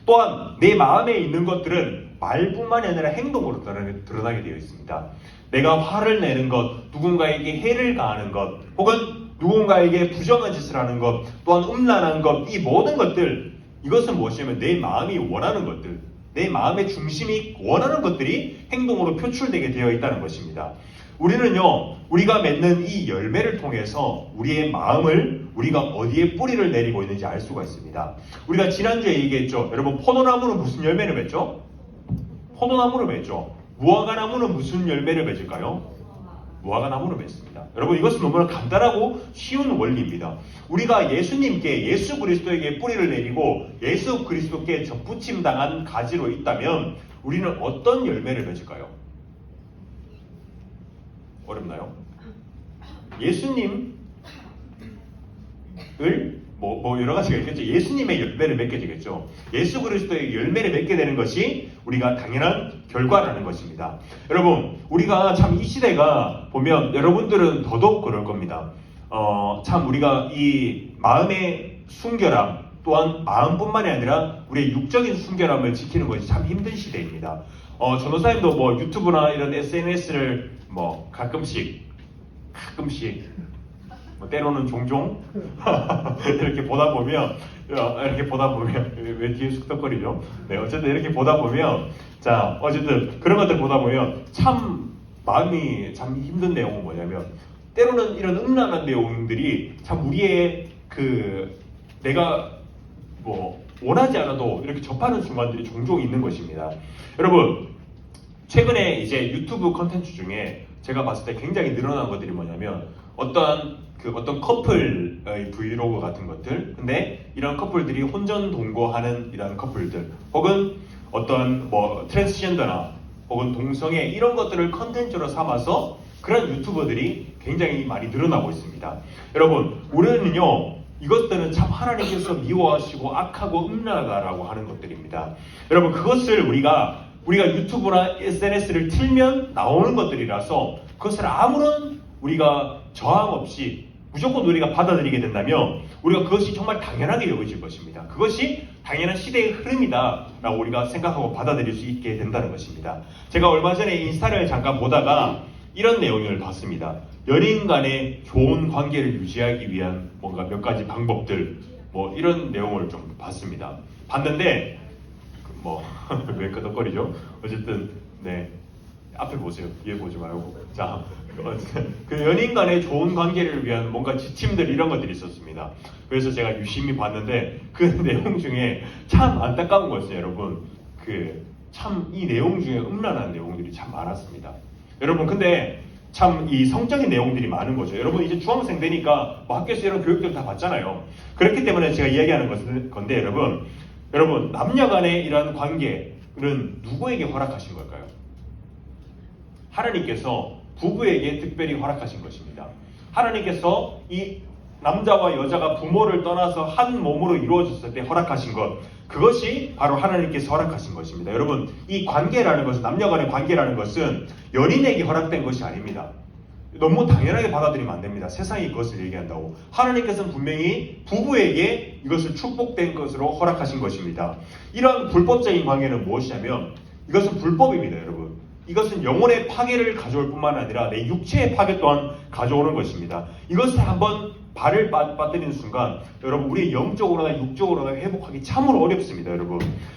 또한 내 마음에 있는 것들은 말뿐만이 아니라 행동으로 드러나게 되어 있습니다. 내가 화를 내는 것, 누군가에게 해를 가하는 것, 혹은 누군가에게 부정한 짓을 하는 것, 또한 음란한 것, 이 모든 것들, 이것은 무엇이냐면 내 마음이 원하는 것들, 내 마음의 중심이 원하는 것들이 행동으로 표출되게 되어 있다는 것입니다. 우리는요, 우리가 맺는 이 열매를 통해서 우리의 마음을 우리가 어디에 뿌리를 내리고 있는지 알 수가 있습니다. 우리가 지난주에 얘기했죠. 여러분, 포도나무는 무슨 열매를 맺죠? 포도나무를 맺죠. 무화과나무는 무슨 열매를 맺을까요? 무화과나무를 맺습니다. 여러분, 이것은 너무나 간단하고 쉬운 원리입니다. 우리가 예수님께, 예수 그리스도에게 뿌리를 내리고 예수 그리스도께 접붙임당한 가지로 있다면 우리는 어떤 열매를 맺을까요? 어렵나요? 예수님을 여러 가지가 있겠죠. 예수님의 열매를 맺게 되겠죠. 예수 그리스도의 열매를 맺게 되는 것이 우리가 당연한 결과라는 것입니다. 여러분, 우리가 참 이 시대가 보면 여러분들은 더더욱 그럴 겁니다. 참 우리가 이 마음의 순결함, 또한 마음뿐만이 아니라 우리의 육적인 순결함을 지키는 것이 참 힘든 시대입니다. 전도사님도 유튜브나 이런 SNS를 가끔씩 때로는 종종 이렇게 보다 보면 왜 뒤에 숙덕거리죠? 네, 어쨌든 이렇게 보다 보면 어쨌든 그런 것들 보다 보면 참 마음이 참 힘든 내용은 뭐냐면 때로는 이런 음란한 내용들이 참 우리의 내가 원하지 않아도 이렇게 접하는 순간들이 종종 있는 것입니다. 여러분, 최근에 이제 유튜브 컨텐츠 중에 제가 봤을 때 굉장히 늘어난 것들이 뭐냐면 어떤 커플의 브이로그 같은 것들, 근데 이런 커플들이 혼전 동거하는 이런 커플들, 혹은 어떤 트랜스젠더나 혹은 동성애 이런 것들을 컨텐츠로 삼아서 그런 유튜버들이 굉장히 많이 늘어나고 있습니다. 여러분, 우리는요, 이것들은 참 하나님께서 미워하시고 악하고 음란하다라고 하는 것들입니다. 여러분, 그것을 우리가 유튜브나 SNS를 틀면 나오는 것들이라서 그것을 아무런 우리가 저항 없이 무조건 우리가 받아들이게 된다면 우리가 그것이 정말 당연하게 여겨질 것입니다. 그것이 당연한 시대의 흐름이다라고 우리가 생각하고 받아들일 수 있게 된다는 것입니다. 제가 얼마 전에 인스타를 잠깐 보다가 이런 내용을 봤습니다. 연인 간의 좋은 관계를 유지하기 위한 뭔가 몇 가지 방법들, 이런 내용을 좀 봤습니다. 봤는데 왜 끄덕거리죠? 어쨌든 네, 앞에 보세요. 뒤에 보지 말고. 그 연인 간의 좋은 관계를 위한 뭔가 지침들, 이런 것들이 있었습니다. 그래서 제가 유심히 봤는데 그 내용 중에 참 안타까운 거였어요. 여러분, 참 이 내용 중에 음란한 내용들이 참 많았습니다. 여러분, 근데 참 이 성적인 내용들이 많은 거죠. 여러분 이제 중학생 되니까 뭐 학교에서 이런 교육들을 다 받잖아요. 그렇기 때문에 제가 이야기하는 건데 여러분 남녀 간의 이런 관계는 누구에게 허락하신 걸까요? 하나님께서 부부에게 특별히 허락하신 것입니다. 하나님께서 이 남자와 여자가 부모를 떠나서 한 몸으로 이루어졌을 때 허락하신 것, 그것이 바로 하나님께서 허락하신 것입니다. 여러분, 이 관계라는 것은, 남녀 간의 관계라는 것은 연인에게 허락된 것이 아닙니다. 너무 당연하게 받아들이면 안 됩니다. 세상이 그것을 얘기한다고. 하나님께서는 분명히 부부에게 이것을 축복된 것으로 허락하신 것입니다. 이런 불법적인 관계는 무엇이냐면 이것은 불법입니다, 여러분. 이것은 영혼의 파괴를 가져올 뿐만 아니라 내 육체의 파괴 또한 가져오는 것입니다. 이것을 한번 발을 빠뜨리는 순간 여러분 우리의 영적으로나 육적으로나 회복하기 참으로 어렵습니다.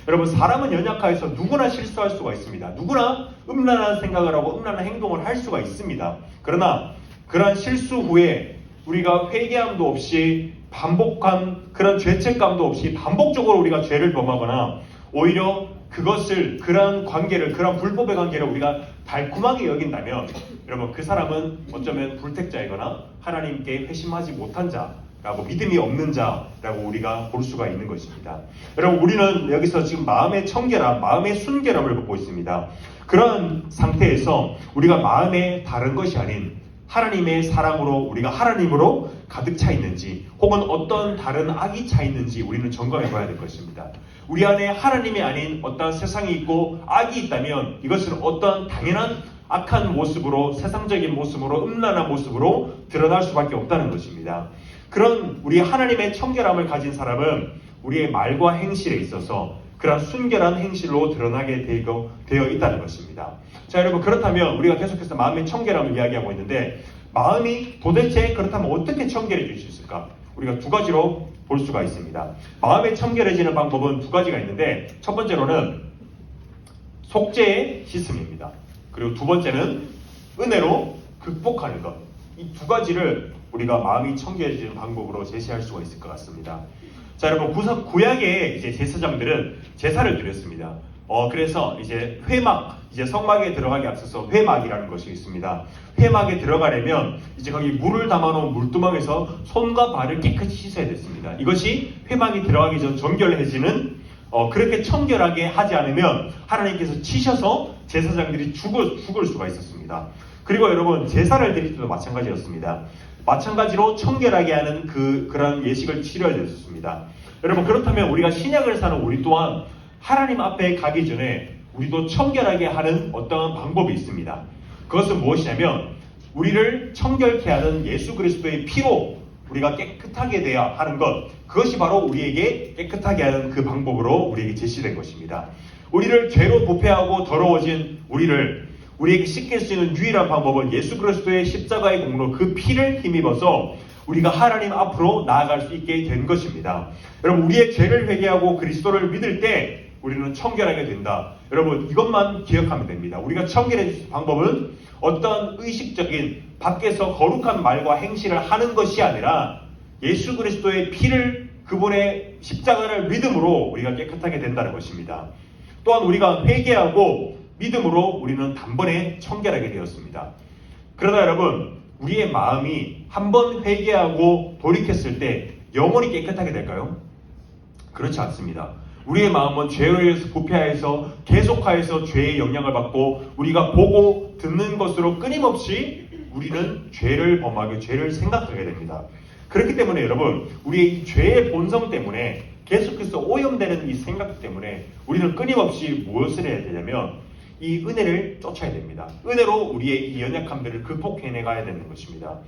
여러분 사람은 연약하여서 누구나 실수할 수가 있습니다. 누구나 음란한 생각을 하고 음란한 행동을 할 수가 있습니다. 그러나 그러한 실수 후에 우리가 회개함도 없이 반복한 그런 죄책감도 없이 반복적으로 우리가 죄를 범하거나 오히려 그러한 관계를, 그러한 불법의 관계를 우리가 달콤하게 여긴다면 여러분 그 사람은 어쩌면 불택자이거나 하나님께 회심하지 못한 자라고, 믿음이 없는 자라고 우리가 볼 수가 있는 것입니다. 여러분 우리는 여기서 지금 마음의 청결함, 마음의 순결함을 보고 있습니다. 그런 상태에서 우리가 마음에 다른 것이 아닌 하나님의 사랑으로 우리가 하나님으로 가득 차 있는지 혹은 어떤 다른 악이 차 있는지 우리는 점검해 봐야 될 것입니다. 우리 안에 하나님이 아닌 어떤 세상이 있고 악이 있다면 이것은 어떤 당연한 악한 모습으로, 세상적인 모습으로, 음란한 모습으로 드러날 수밖에 없다는 것입니다. 그런 우리 하나님의 청결함을 가진 사람은 우리의 말과 행실에 있어서 그런 순결한 행실로 드러나게 되어 있다는 것입니다. 자, 여러분 그렇다면 우리가 계속해서 마음의 청결함을 이야기하고 있는데 마음이 도대체 그렇다면 어떻게 청결해질 수 있을까? 우리가 두 가지로 볼 수가 있습니다. 마음이 청결해지는 방법은 두 가지가 있는데 첫 번째로는 속죄의 씻음입니다. 그리고 두 번째는 은혜로 극복하는 것. 이 두 가지를 우리가 마음이 청결해지는 방법으로 제시할 수가 있을 것 같습니다. 자, 여러분 구약의 이제 제사장들은 제사를 드렸습니다. 그래서 이제 이제 성막에 들어가기 앞서서 회막이라는 것이 있습니다. 회막에 들어가려면 이제 거기 물을 담아놓은 물두멍에서 손과 발을 깨끗이 씻어야 됐습니다. 이것이 회막이 들어가기 전 정결해지는 그렇게 청결하게 하지 않으면 하나님께서 치셔서 제사장들이 죽을 수가 있었습니다. 그리고 여러분 제사를 드릴 때도 마찬가지였습니다. 마찬가지로 청결하게 하는 그런 예식을 치러야 됐었습니다. 여러분 그렇다면 우리가 신약을 사는 우리 또한 하나님 앞에 가기 전에 우리도 청결하게 하는 어떠한 방법이 있습니다. 그것은 무엇이냐면 우리를 청결케 하는 예수 그리스도의 피로 우리가 깨끗하게 돼야 하는 것, 그것이 바로 우리에게 깨끗하게 하는 그 방법으로 우리에게 제시된 것입니다. 우리를 죄로 부패하고 더러워진 우리에게 씻길 수 있는 유일한 방법은 예수 그리스도의 십자가의 공로, 그 피를 힘입어서 우리가 하나님 앞으로 나아갈 수 있게 된 것입니다. 여러분 우리의 죄를 회개하고 그리스도를 믿을 때 우리는 청결하게 된다. 여러분 이것만 기억하면 됩니다. 우리가 청결해질 수 있는 방법은 어떤 의식적인 밖에서 거룩한 말과 행실을 하는 것이 아니라 예수 그리스도의 피를, 그분의 십자가를 믿음으로 우리가 깨끗하게 된다는 것입니다. 또한 우리가 회개하고 믿음으로 우리는 단번에 청결하게 되었습니다. 그러나 여러분 우리의 마음이 한번 회개하고 돌이켰을 때 영원히 깨끗하게 될까요? 그렇지 않습니다. 우리의 마음은 죄로 인해서 부패하여서 계속하여서 죄의 영향을 받고 우리가 보고 듣는 것으로 끊임없이 우리는 죄를 범하게, 죄를 생각하게 됩니다. 그렇기 때문에 여러분 우리의 이 죄의 본성 때문에 계속해서 오염되는 이 생각 때문에 우리는 끊임없이 무엇을 해야 되냐면 이 은혜를 쫓아야 됩니다. 은혜로 우리의 이 연약함들을 극복해 나가야 되는 것입니다.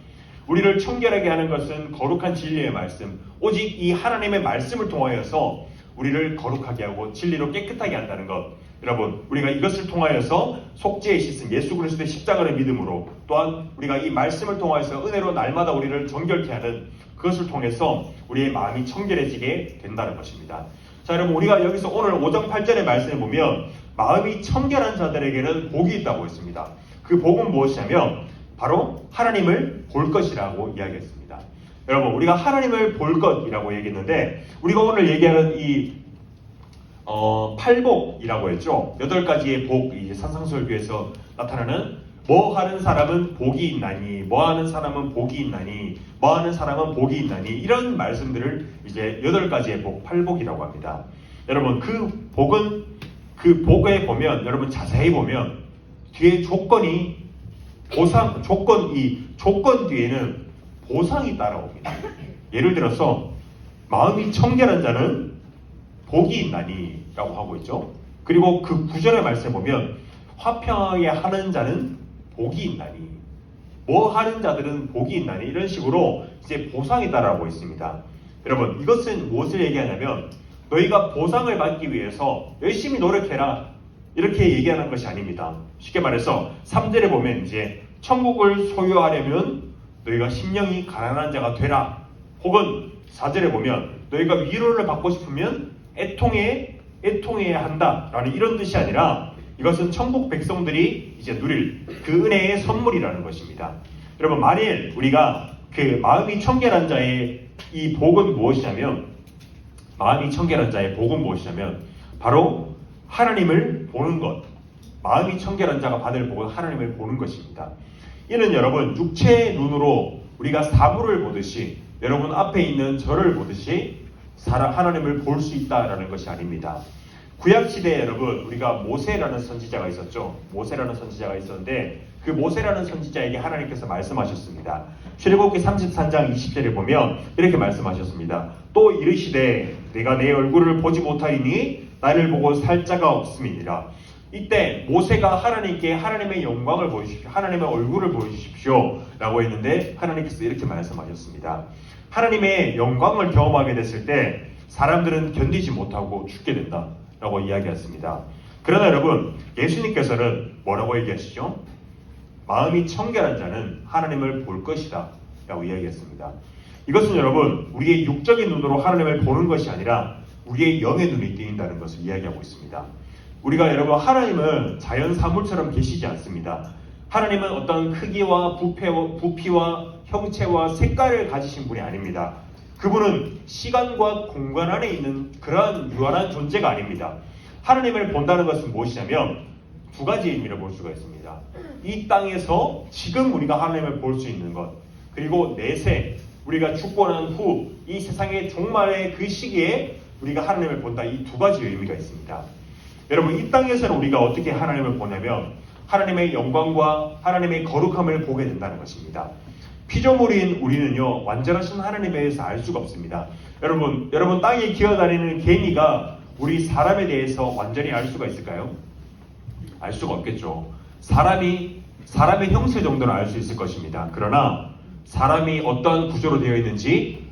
우리를 청결하게 하는 것은 거룩한 진리의 말씀, 오직 이 하나님의 말씀을 통하여서 우리를 거룩하게 하고 진리로 깨끗하게 한다는 것. 여러분 우리가 이것을 통하여서 속죄의 씻음, 예수 그리스도의 십자가를 믿음으로, 또한 우리가 이 말씀을 통하여서 은혜로 날마다 우리를 정결케 하는 그것을 통해서 우리의 마음이 청결해지게 된다는 것입니다. 자, 여러분 우리가 여기서 오늘 5장 8절의 말씀을 보면 마음이 청결한 자들에게는 복이 있다고 했습니다. 그 복은 무엇이냐면 바로 하나님을 볼 것이라고 이야기했습니다. 여러분 우리가 하나님을 볼 것이라고 얘기했는데 우리가 오늘 얘기하는 이 팔복이라고 했죠. 8가지의 복, 이 산상설교에서 나타나는 뭐 하는 사람은 복이 있나니, 뭐 하는 사람은 복이 있나니, 뭐 하는 사람은 복이 있나니, 이런 말씀들을 이제 8가지의 복, 8복이라고 합니다. 여러분 그 복은, 그 복에 보면, 여러분 자세히 보면 뒤에 조건이 보상, 이 조건 뒤에는 보상이 따라옵니다. 예를 들어서 마음이 청결한 자는 복이 있나니 라고 하고 있죠. 그리고 그 구절의 말씀에 보면 화평하게 하는 자는 복이 있나니, 뭐 하는 자들은 복이 있나니, 이런 식으로 이제 보상이 따라오고 있습니다. 여러분 이것은 무엇을 얘기하냐면 너희가 보상을 받기 위해서 열심히 노력해라 이렇게 얘기하는 것이 아닙니다. 쉽게 말해서 3절에 보면 이제 천국을 소유하려면 너희가 심령이 가난한 자가 되라, 혹은 4절에 보면 너희가 위로를 받고 싶으면 애통해야 한다라는 이런 뜻이 아니라 이것은 천국 백성들이 이제 누릴 그 은혜의 선물이라는 것입니다. 여러분 만일 우리가 그 마음이 청결한 자의 이 복은 무엇이냐면, 마음이 청결한 자의 복은 무엇이냐면 바로 하나님을 보는 것. 마음이 청결한 자가 받을 복은 하나님을 보는 것입니다. 이는 여러분 육체의 눈으로 우리가 사물을 보듯이, 여러분 앞에 있는 저를 보듯이 하나님을 볼 수 있다라는 것이 아닙니다. 구약시대에 여러분 우리가 모세라는 선지자가 있었죠. 모세라는 선지자가 있었는데 그 모세라는 선지자에게 하나님께서 말씀하셨습니다. 출애굽기 33장 20절에 보면 이렇게 말씀하셨습니다. 또 이르시되 내가 내 얼굴을 보지 못하리니 나를 보고 살 자가 없음이니라. 이때 모세가 하나님께 하나님의 영광을 보여주십시오, 하나님의 얼굴을 보여주십시오 라고 했는데 하나님께서 이렇게 말씀하셨습니다. 하나님의 영광을 경험하게 됐을 때 사람들은 견디지 못하고 죽게 된다 라고 이야기했습니다. 그러나 여러분 예수님께서는 뭐라고 얘기하시죠? 마음이 청결한 자는 하나님을 볼 것이다 라고 이야기했습니다. 이것은 여러분 우리의 육적인 눈으로 하나님을 보는 것이 아니라 우리의 영의 눈이 띄인다는 것을 이야기하고 있습니다. 우리가 여러분 하나님은 자연 사물처럼 계시지 않습니다. 하나님은 어떤 크기와 부피와 형체와 색깔을 가지신 분이 아닙니다. 그분은 시간과 공간 안에 있는 그러한 유한한 존재가 아닙니다. 하나님을 본다는 것은 무엇이냐면 두 가지 의미를 볼 수가 있습니다. 이 땅에서 지금 우리가 하나님을 볼 수 있는 것, 그리고 내세 우리가 죽고 난 후 이 세상의 종말의 그 시기에 우리가 하나님을 본다, 이 두 가지 의미가 있습니다. 여러분 이 땅에서는 우리가 어떻게 하나님을 보냐면 하나님의 영광과 하나님의 거룩함을 보게 된다는 것입니다. 피조물인 우리는요 완전하신 하나님에 대해서 알 수가 없습니다. 여러분 땅에 기어다니는 개미가 우리 사람에 대해서 완전히 알 수가 있을까요? 알 수가 없겠죠. 사람의 형체 정도는 알 수 있을 것입니다. 그러나 사람이 어떤 구조로 되어 있는지,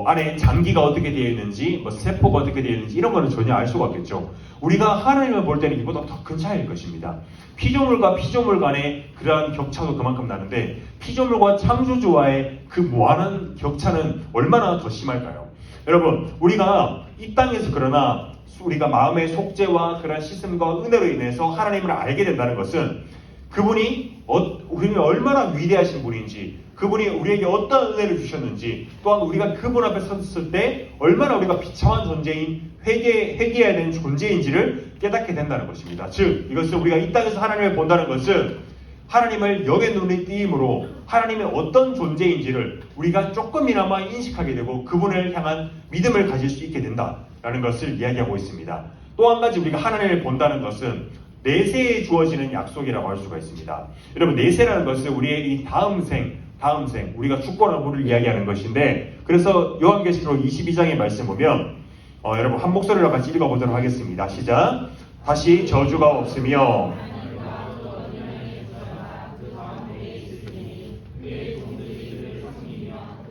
안에 장기가 어떻게 되어 있는지, 세포가 어떻게 되어 있는지 이런 거는 전혀 알 수가 없겠죠. 우리가 하나님을 볼 때는 이보다 더 큰 차이일 것입니다. 피조물과 피조물 간의 그러한 격차도 그만큼 나는데 피조물과 창조주와의 그 무한한 격차는 얼마나 더 심할까요? 여러분 우리가 이 땅에서 그러나 우리가 마음의 속죄와 그런 씻음과 은혜로 인해서 하나님을 알게 된다는 것은 그분이 우리는 얼마나 위대하신 분인지, 그분이 우리에게 어떤 은혜를 주셨는지, 또한 우리가 그분 앞에 섰을 때 얼마나 우리가 비참한 존재인 회개해야 되는 존재인지를 깨닫게 된다는 것입니다. 즉 이것은 우리가 이 땅에서 하나님을 본다는 것은 하나님을 영의 눈에 띄임으로 하나님의 어떤 존재인지를 우리가 조금이나마 인식하게 되고 그분을 향한 믿음을 가질 수 있게 된다라는 것을 이야기하고 있습니다. 또 한 가지 우리가 하나님을 본다는 것은 내세에 주어지는 약속이라고 할 수가 있습니다. 여러분 내세라는 것은 우리의 이 다음 생 우리가 죽고 난 후를 이야기하는 것인데, 그래서 요한계시록 22장의 말씀 보면 여러분 한 목소리로 같이 읽어보도록 하겠습니다. 시작. 다시 저주가 없으며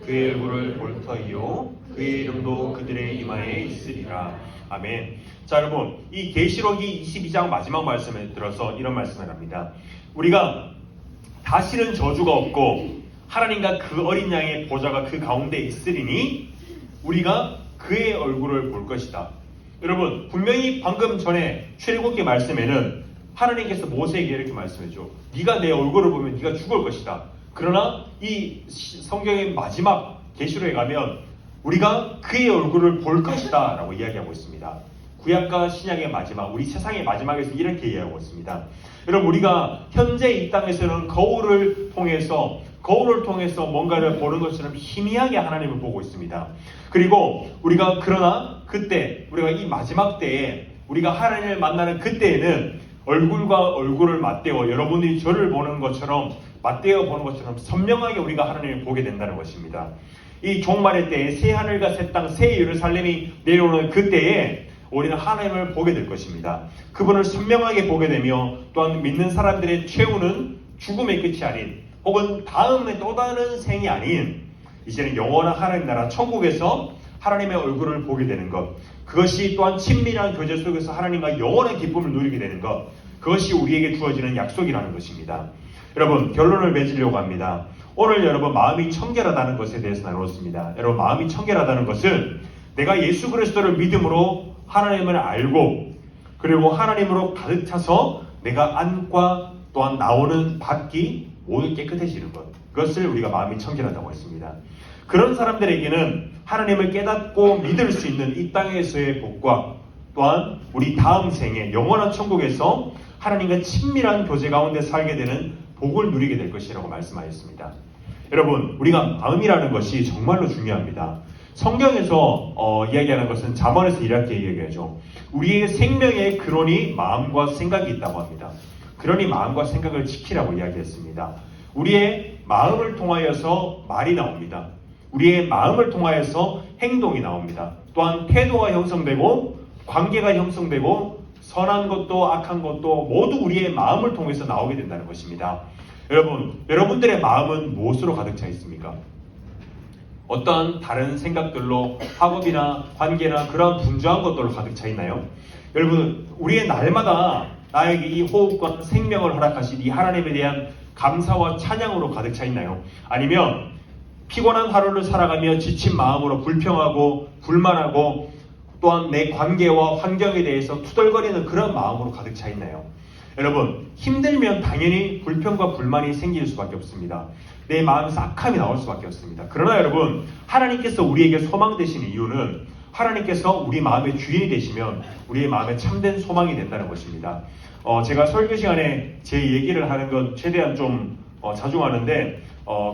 그의 얼굴을 볼 터이요 그의 이름도 그들의 이마에 있으리라. 아멘. 자 여러분 이 계시록이 22장 마지막 말씀에 들어서 이런 말씀을 합니다. 우리가 다시는 저주가 없고 하나님과 그 어린 양의 보좌가 그 가운데 있으리니 우리가 그의 얼굴을 볼 것이다. 여러분 분명히 방금 전에 출애굽기 말씀에는 하나님께서 모세에게 이렇게 말씀했죠. 네가 내 얼굴을 보면 네가 죽을 것이다. 그러나 이 성경의 마지막 계시록에 가면 우리가 그의 얼굴을 볼 것이다 라고 이야기하고 있습니다. 구약과 신약의 마지막, 우리 세상의 마지막에서 이렇게 이야기하고 있습니다. 여러분, 우리가 현재 이 땅에서는 거울을 통해서 뭔가를 보는 것처럼 희미하게 하나님을 보고 있습니다. 그리고 우리가 그러나 그때, 우리가 이 마지막 때에 우리가 하나님을 만나는 그때에는 얼굴과 얼굴을 맞대어 여러분들이 저를 보는 것처럼 맞대어 보는 것처럼 선명하게 우리가 하나님을 보게 된다는 것입니다. 이 종말의 때에 새 하늘과 새 땅, 새 예루살렘이 내려오는 그때에 우리는 하나님을 보게 될 것입니다. 그분을 선명하게 보게 되며 또한 믿는 사람들의 최후는 죽음의 끝이 아닌 혹은 다음에 또 다른 생이 아닌 이제는 영원한 하나님 나라 천국에서 하나님의 얼굴을 보게 되는 것, 그것이 또한 친밀한 교제 속에서 하나님과 영원한 기쁨을 누리게 되는 것, 그것이 우리에게 주어지는 약속이라는 것입니다. 여러분, 결론을 맺으려고 합니다. 오늘 여러분 마음이 청결하다는 것에 대해서 나누었습니다. 여러분, 마음이 청결하다는 것은 내가 예수 그리스도를 믿음으로 하나님을 알고 그리고 하나님으로 가득 차서 내가 안과 또한 나오는 밖이 모두 깨끗해지는 것, 그것을 우리가 마음이 청결하다고 했습니다. 그런 사람들에게는 하나님을 깨닫고 믿을 수 있는 이 땅에서의 복과 또한 우리 다음 생에 영원한 천국에서 하나님과 친밀한 교제 가운데 살게 되는 복을 누리게 될 것이라고 말씀하셨습니다. 여러분, 우리가 마음이라는 것이 정말로 중요합니다. 성경에서 이야기하는 것은 잠언에서 이렇게 이야기하죠. 우리의 생명의 근원이 마음과 생각이 있다고 합니다. 그러니 마음과 생각을 지키라고 이야기했습니다. 우리의 마음을 통하여서 말이 나옵니다. 우리의 마음을 통하여서 행동이 나옵니다. 또한 태도가 형성되고 관계가 형성되고 선한 것도 악한 것도 모두 우리의 마음을 통해서 나오게 된다는 것입니다. 여러분, 여러분들의 마음은 무엇으로 가득 차 있습니까? 어떤 다른 생각들로, 학업이나 관계나 그런 분주한 것들로 가득 차 있나요? 여러분, 우리의 날마다 나에게 이 호흡과 생명을 허락하신 이 하나님에 대한 감사와 찬양으로 가득 차 있나요? 아니면 피곤한 하루를 살아가며 지친 마음으로 불평하고 불만하고 또한 내 관계와 환경에 대해서 투덜거리는 그런 마음으로 가득 차 있나요? 여러분, 힘들면 당연히 불평과 불만이 생길 수밖에 없습니다. 내 마음에서 악함이 나올 수밖에 없습니다. 그러나 여러분, 하나님께서 우리에게 소망 되시는 이유는 하나님께서 우리 마음의 주인이 되시면 우리의 마음에 참된 소망이 된다는 것입니다. 제가 설교 시간에 제 얘기를 하는 건 최대한 좀 자중하는데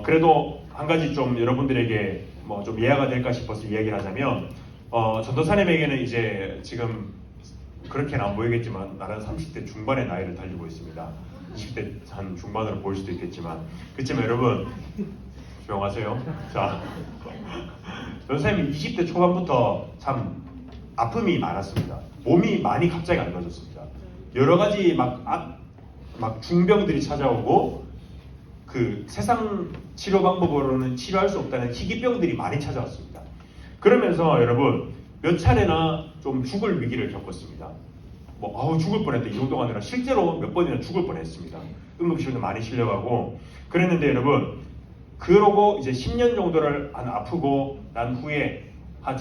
그래도 한 가지 좀 여러분들에게 좀 이해가 될까 싶어서 이야기를 하자면 전도사님에게는 이제 지금 그렇게는 안 보이겠지만 나는 30대 중반의 나이를 달리고 있습니다. 20대 한 중반으로 보일 수도 있겠지만 그렇지만 여러분 조용하세요. 자, 전도사님이 20대 초반부터 참 아픔이 많았습니다. 몸이 많이 갑자기 안 좋아졌습니다. 여러 가지 막 중병들이 찾아오고 그 세상 치료 방법으로는 치료할 수 없다는 희귀병들이 많이 찾아왔습니다. 그러면서 여러분 몇 차례나 좀 죽을 위기를 겪었습니다. 죽을 뻔했다 이 정도가 아니라 실제로 몇 번이나 죽을 뻔했습니다. 응급실도 많이 실려가고 그랬는데 여러분, 그러고 이제 10년 정도를 아프고 난 후에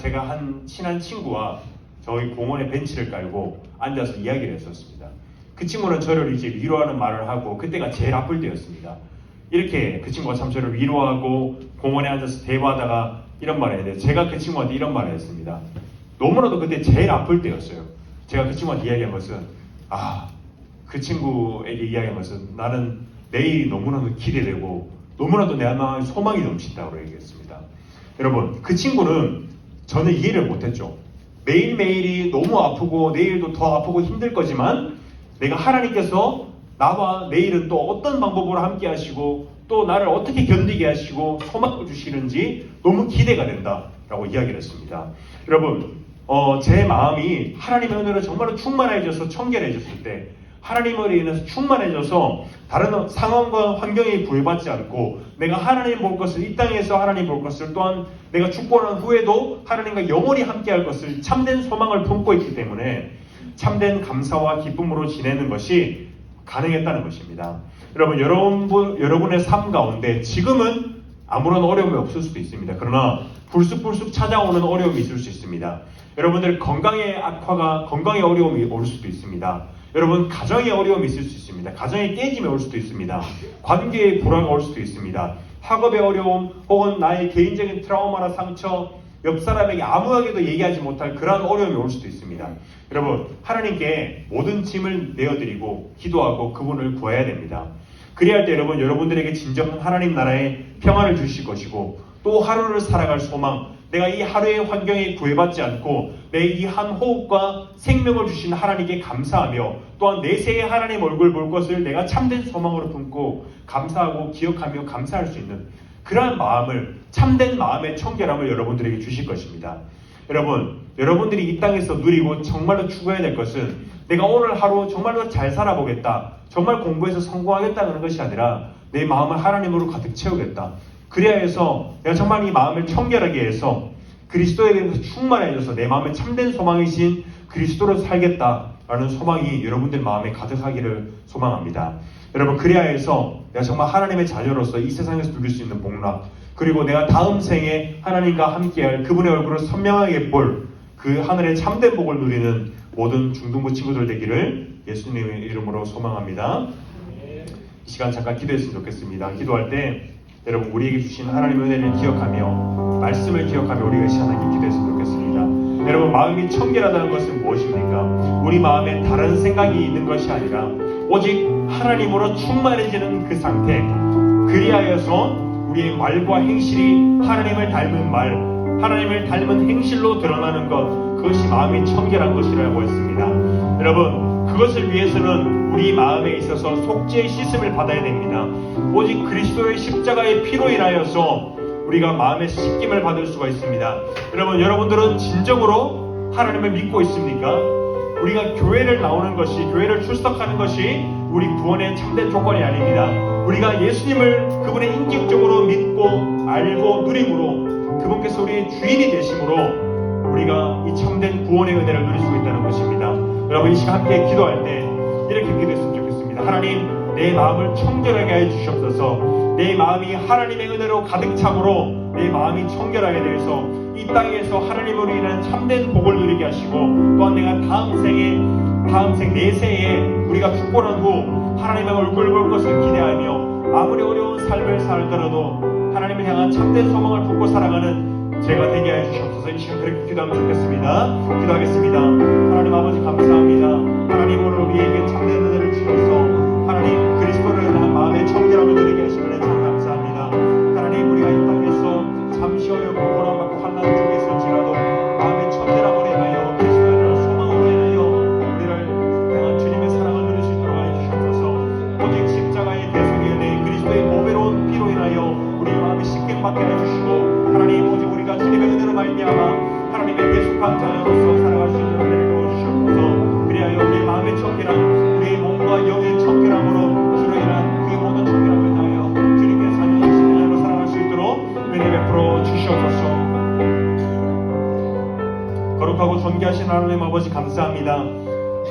제가 한 친한 친구와 저희 공원에 벤치를 깔고 앉아서 이야기를 했었습니다. 그 친구는 저를 이제 위로하는 말을 하고 그때가 제일 아플 때였습니다. 이렇게 그 친구가 참 저를 위로하고 공원에 앉아서 대화하다가 이런 말을 했는데 제가 그 친구한테 이런 말을 했습니다. 너무나도 그때 제일 아플 때였어요. 제가 그 친구한테 이야기한 것은 그 친구에게 이야기한 것은 나는 내일이 너무나도 기대되고 너무나도 내 마음에 소망이 넘친다고 얘기했습니다. 여러분, 그 친구는 저는 이해를 못했죠. 매일매일이 너무 아프고 내일도 더 아프고 힘들 거지만 내가 하나님께서 나와 내일은 또 어떤 방법으로 함께 하시고 또 나를 어떻게 견디게 하시고 소망을 주시는지 너무 기대가 된다라고 이야기를 했습니다. 여러분, 제 마음이 하나님의 은혜로 정말로 충만해져서 청결해졌을 때 하나님으로 인해서 충만해져서 다른 상황과 환경에 구애받지 않고 내가 하나님 볼 것을 이 땅에서 하나님 볼 것을 또한 내가 죽고 난 후에도 하나님과 영원히 함께할 것을 참된 소망을 품고 있기 때문에 참된 감사와 기쁨으로 지내는 것이 가능했다는 것입니다. 여러분, 여러분의 삶 가운데 지금은 아무런 어려움이 없을 수도 있습니다. 그러나 불쑥불쑥 찾아오는 어려움이 있을 수 있습니다. 여러분들 건강의 어려움이 올 수도 있습니다. 여러분, 가정의 어려움이 있을 수 있습니다. 가정의 깨짐이 올 수도 있습니다. 관계의 불화가 올 수도 있습니다. 학업의 어려움 혹은 나의 개인적인 트라우마나 상처 옆 사람에게 아무에게도 얘기하지 못할 그러한 어려움이 올 수도 있습니다. 여러분, 하나님께 모든 짐을 내어드리고 기도하고 그분을 구해야 됩니다. 그래야 할 때 여러분들에게 진정한 하나님 나라의 평안을 주실 것이고 또 하루를 살아갈 소망, 내가 이 하루의 환경에 구애받지 않고 내 이 한 호흡과 생명을 주신 하나님께 감사하며 또한 내세의 하나님 얼굴 볼 것을 내가 참된 소망으로 품고 감사하고 기억하며 감사할 수 있는 그러한 마음을, 참된 마음의 청결함을 여러분들에게 주실 것입니다. 여러분들이 이 땅에서 누리고 정말로 추구해야 될 것은 내가 오늘 하루 정말로 잘 살아보겠다, 정말 공부해서 성공하겠다는 것이 아니라 내 마음을 하나님으로 가득 채우겠다. 그래야 해서 내가 정말 이 마음을 청결하게 해서 그리스도에 대해서 충만해져서 내 마음에 참된 소망이신 그리스도로 살겠다라는 소망이 여러분들 마음에 가득하기를 소망합니다. 여러분, 그래야 해서 내가 정말 하나님의 자녀로서 이 세상에서 누릴 수 있는 복락, 그리고 내가 다음 생에 하나님과 함께할 그분의 얼굴을 선명하게 볼 그 하늘의 참된 복을 누리는 모든 중등부 친구들 되기를 예수님의 이름으로 소망합니다. 이 시간 잠깐 기도했으면 좋겠습니다. 기도할 때 여러분, 우리에게 주신 하나님의 은혜를 기억하며 말씀을 기억하며 우리가 이 시간 함께 기도했으면 좋겠습니다. 여러분, 마음이 청결하다는 것은 무엇입니까? 우리 마음에 다른 생각이 있는 것이 아니라 오직 하나님으로 충만해지는 그 상태, 그리하여서 우리의 말과 행실이 하나님을 닮은 말, 하나님을 닮은 행실로 드러나는 것, 그것이 마음이 청결한 것이라고 했습니다. 여러분, 그것을 위해서는 우리 마음에 있어서 속죄의 씻음을 받아야 됩니다. 오직 그리스도의 십자가의 피로 인하여서 우리가 마음의 씻김을 받을 수가 있습니다. 여러분들은 진정으로 하나님을 믿고 있습니까? 우리가 교회를 나오는 것이, 교회를 출석하는 것이 우리 구원의 참된 조건이 아닙니다. 우리가 예수님을 그분의 인격적으로 믿고 알고 누림으로 그분께서 우리의 주인이 되심으로 우리가 이 참된 구원의 은혜를 누릴 수 있다는 것입니다. 여러분, 이 시간 함께 기도할 때 이렇게 기도했으면 좋겠습니다. 하나님, 내 마음을 청결하게 해 주시옵소서. 내 마음이 하나님의 은혜로 가득 참으로 내 마음이 청결하게 되어서 이 땅에서 하나님으로 인한 참된 복을 누리게 하시고 또한 내가 다음 생 내세에 우리가 죽고 난 후 하나님의 얼굴을 볼 것을 기대하며 아무리 어려운 삶을 살더라도 하나님을 향한 참된 소망을 품고 살아가는 제가 되게 해 주시옵소서. 이 시간 그렇게 기도하면 좋겠습니다. 기도하겠습니다. 하나님 아버지, 감사합니다. 하나님, 오늘 우리에게 참된 은혜를 주셔서 하나님 그리스도를 향한 마음의 청결함을 누리게 하시는 참 감사합니다. 하나님, 우리가 이 땅에서 잠시 어렵고 고난받고 환난 중에 있을지라도 마음의 청결함을 인하여 그리스도에 대한 소망으로 인하여 우리를 향한 주님의 사랑을 누릴 수 있도록 하여 주시옵소서. 오직 십자가의 대속의 은혜, 그리스도의 보배로운 피로 인하여 우리 마음이 씻김 받게 해주시고 하나님, 오직 우리가 주님의 은혜로 말미암아 하나님의 대속한 자녀로서 살아갈 수 있는 은혜를 부어주시옵소서. 그리하여 우리의 마음의 청결함, 우리의 몸과 영의 청결함으로 주로 인한 그 모든 청결함을 인하여 주님의 자녀이신 자녀로 살아갈 수 있도록 은혜 베풀어 주시옵소서. 거룩하고 존귀하신 하나님 아버지, 감사합니다.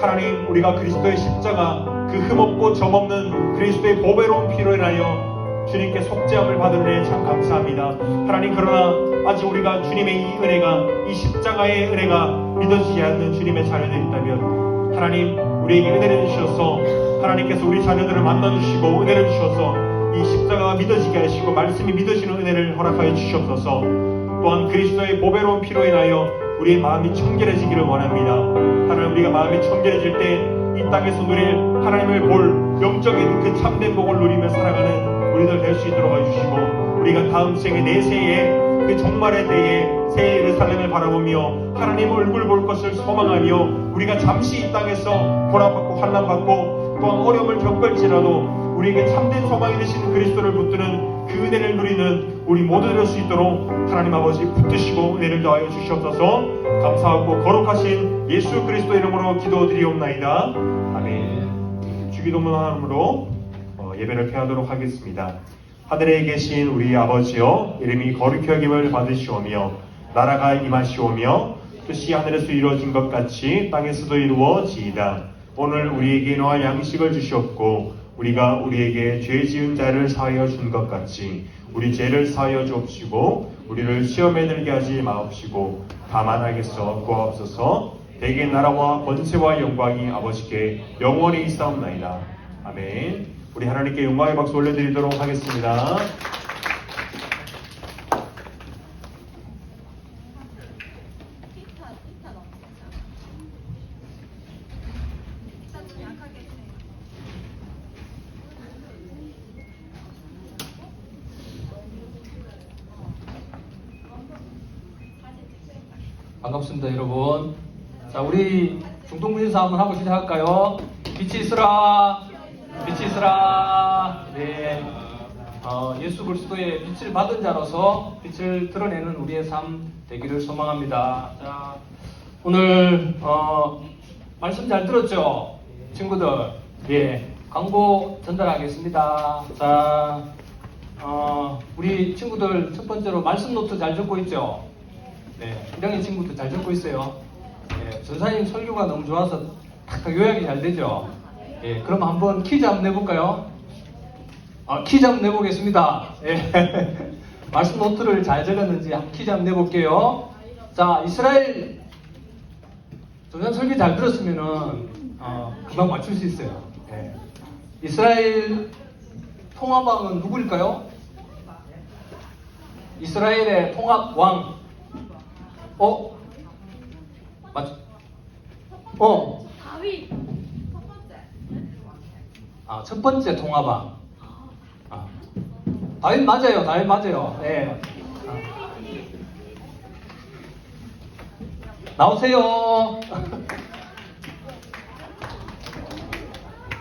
하나님, 우리가 그리스도의 십자가, 그 흠없고 점없는 그리스도의 보배로운 피로 인하여 주님께 속죄함을 받은 은혜에 참 감사합니다. 하나님, 그러나 아직 우리가 주님의 이 은혜가, 이 십자가의 은혜가 믿어지지 않는 주님의 자녀들이 있다면 하나님, 우리에게 은혜를 주셔서 하나님께서 우리 자녀들을 만나주시고 은혜를 주셔서 이 십자가가 믿어지게 하시고 말씀이 믿어지는 은혜를 허락하여 주시옵소서. 또한 그리스도의 보배로운 피로 인하여 우리의 마음이 청결해지기를 원합니다. 하나님, 우리가 마음이 청결해질 때 이 땅에서 누릴 하나님을 볼 영적인 그 참된 복을 누리며 살아가는 우리들 될 수 있도록 해주시고 우리가 다음 생에 내세에 그 종말의 때에 새 예루살렘을 바라보며 하나님 얼굴 볼 것을 소망하며 우리가 잠시 이 땅에서 고난받고 환난받고 또한 어려움을 겪을지라도 우리에게 참된 소망이 되시는 그리스도를 붙드는 그 은혜를 누리는 우리 모두 될 수 있도록 하나님 아버지 붙드시고 은혜를 더하여 주시옵소서. 감사하고 거룩하신 예수 그리스도 이름으로 기도드리옵나이다. 아멘. 주기도문 하나님으로 예배를 폐하도록 하겠습니다. 하늘에 계신 우리 아버지여, 이름이 거룩히 여김을 받으시오며 나라가 임하시오며 뜻이 하늘에서 이루어진 것 같이 땅에서도 이루어지이다. 오늘 우리에게 일용할 양식을 주시옵고 우리가 우리에게 죄 지은 자를 사하여 준 것 같이 우리 죄를 사하여 주옵시고 우리를 시험에 들게 하지 마옵시고 다만 악에서 구하옵소서. 대개 나라와 권세와 영광이 아버지께 영원히 있사옵나이다. 아멘. 우리 하나님께 영광의 박수 올려드리도록 하겠습니다. 반갑습니다, 여러분. 자, 우리 중동문인사 한번 하고 시작할까요? 빛이 있으라, 빛이 있으라. 네. 예수 그리스도의 빛을 받은 자로서 빛을 드러내는 우리의 삶 되기를 소망합니다. 자, 오늘 말씀 잘 들었죠, 친구들? 예. 광고 전달하겠습니다. 자, 우리 친구들 첫 번째로 말씀 노트 잘 적고 있죠? 네, 1학년 친구들 잘 적고 있어요. 예, 전사님 설교가 너무 좋아서 탁탁 요약이 잘 되죠? 예, 그럼 한번 퀴즈 한번 내볼까요? 퀴즈 한번 내보겠습니다. 예. 말씀 노트를 잘 적었는지 퀴즈 한번 내볼게요. 자, 이스라엘 전산 설교 잘 들었으면은 금방 맞출 수 있어요. 예. 이스라엘 통합왕은 누구일까요? 이스라엘의 통합왕. 맞. 다윗 첫 번째 통합왕. 다윗 맞아요. 다윗 맞아요. 네. 나오세요.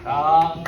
자.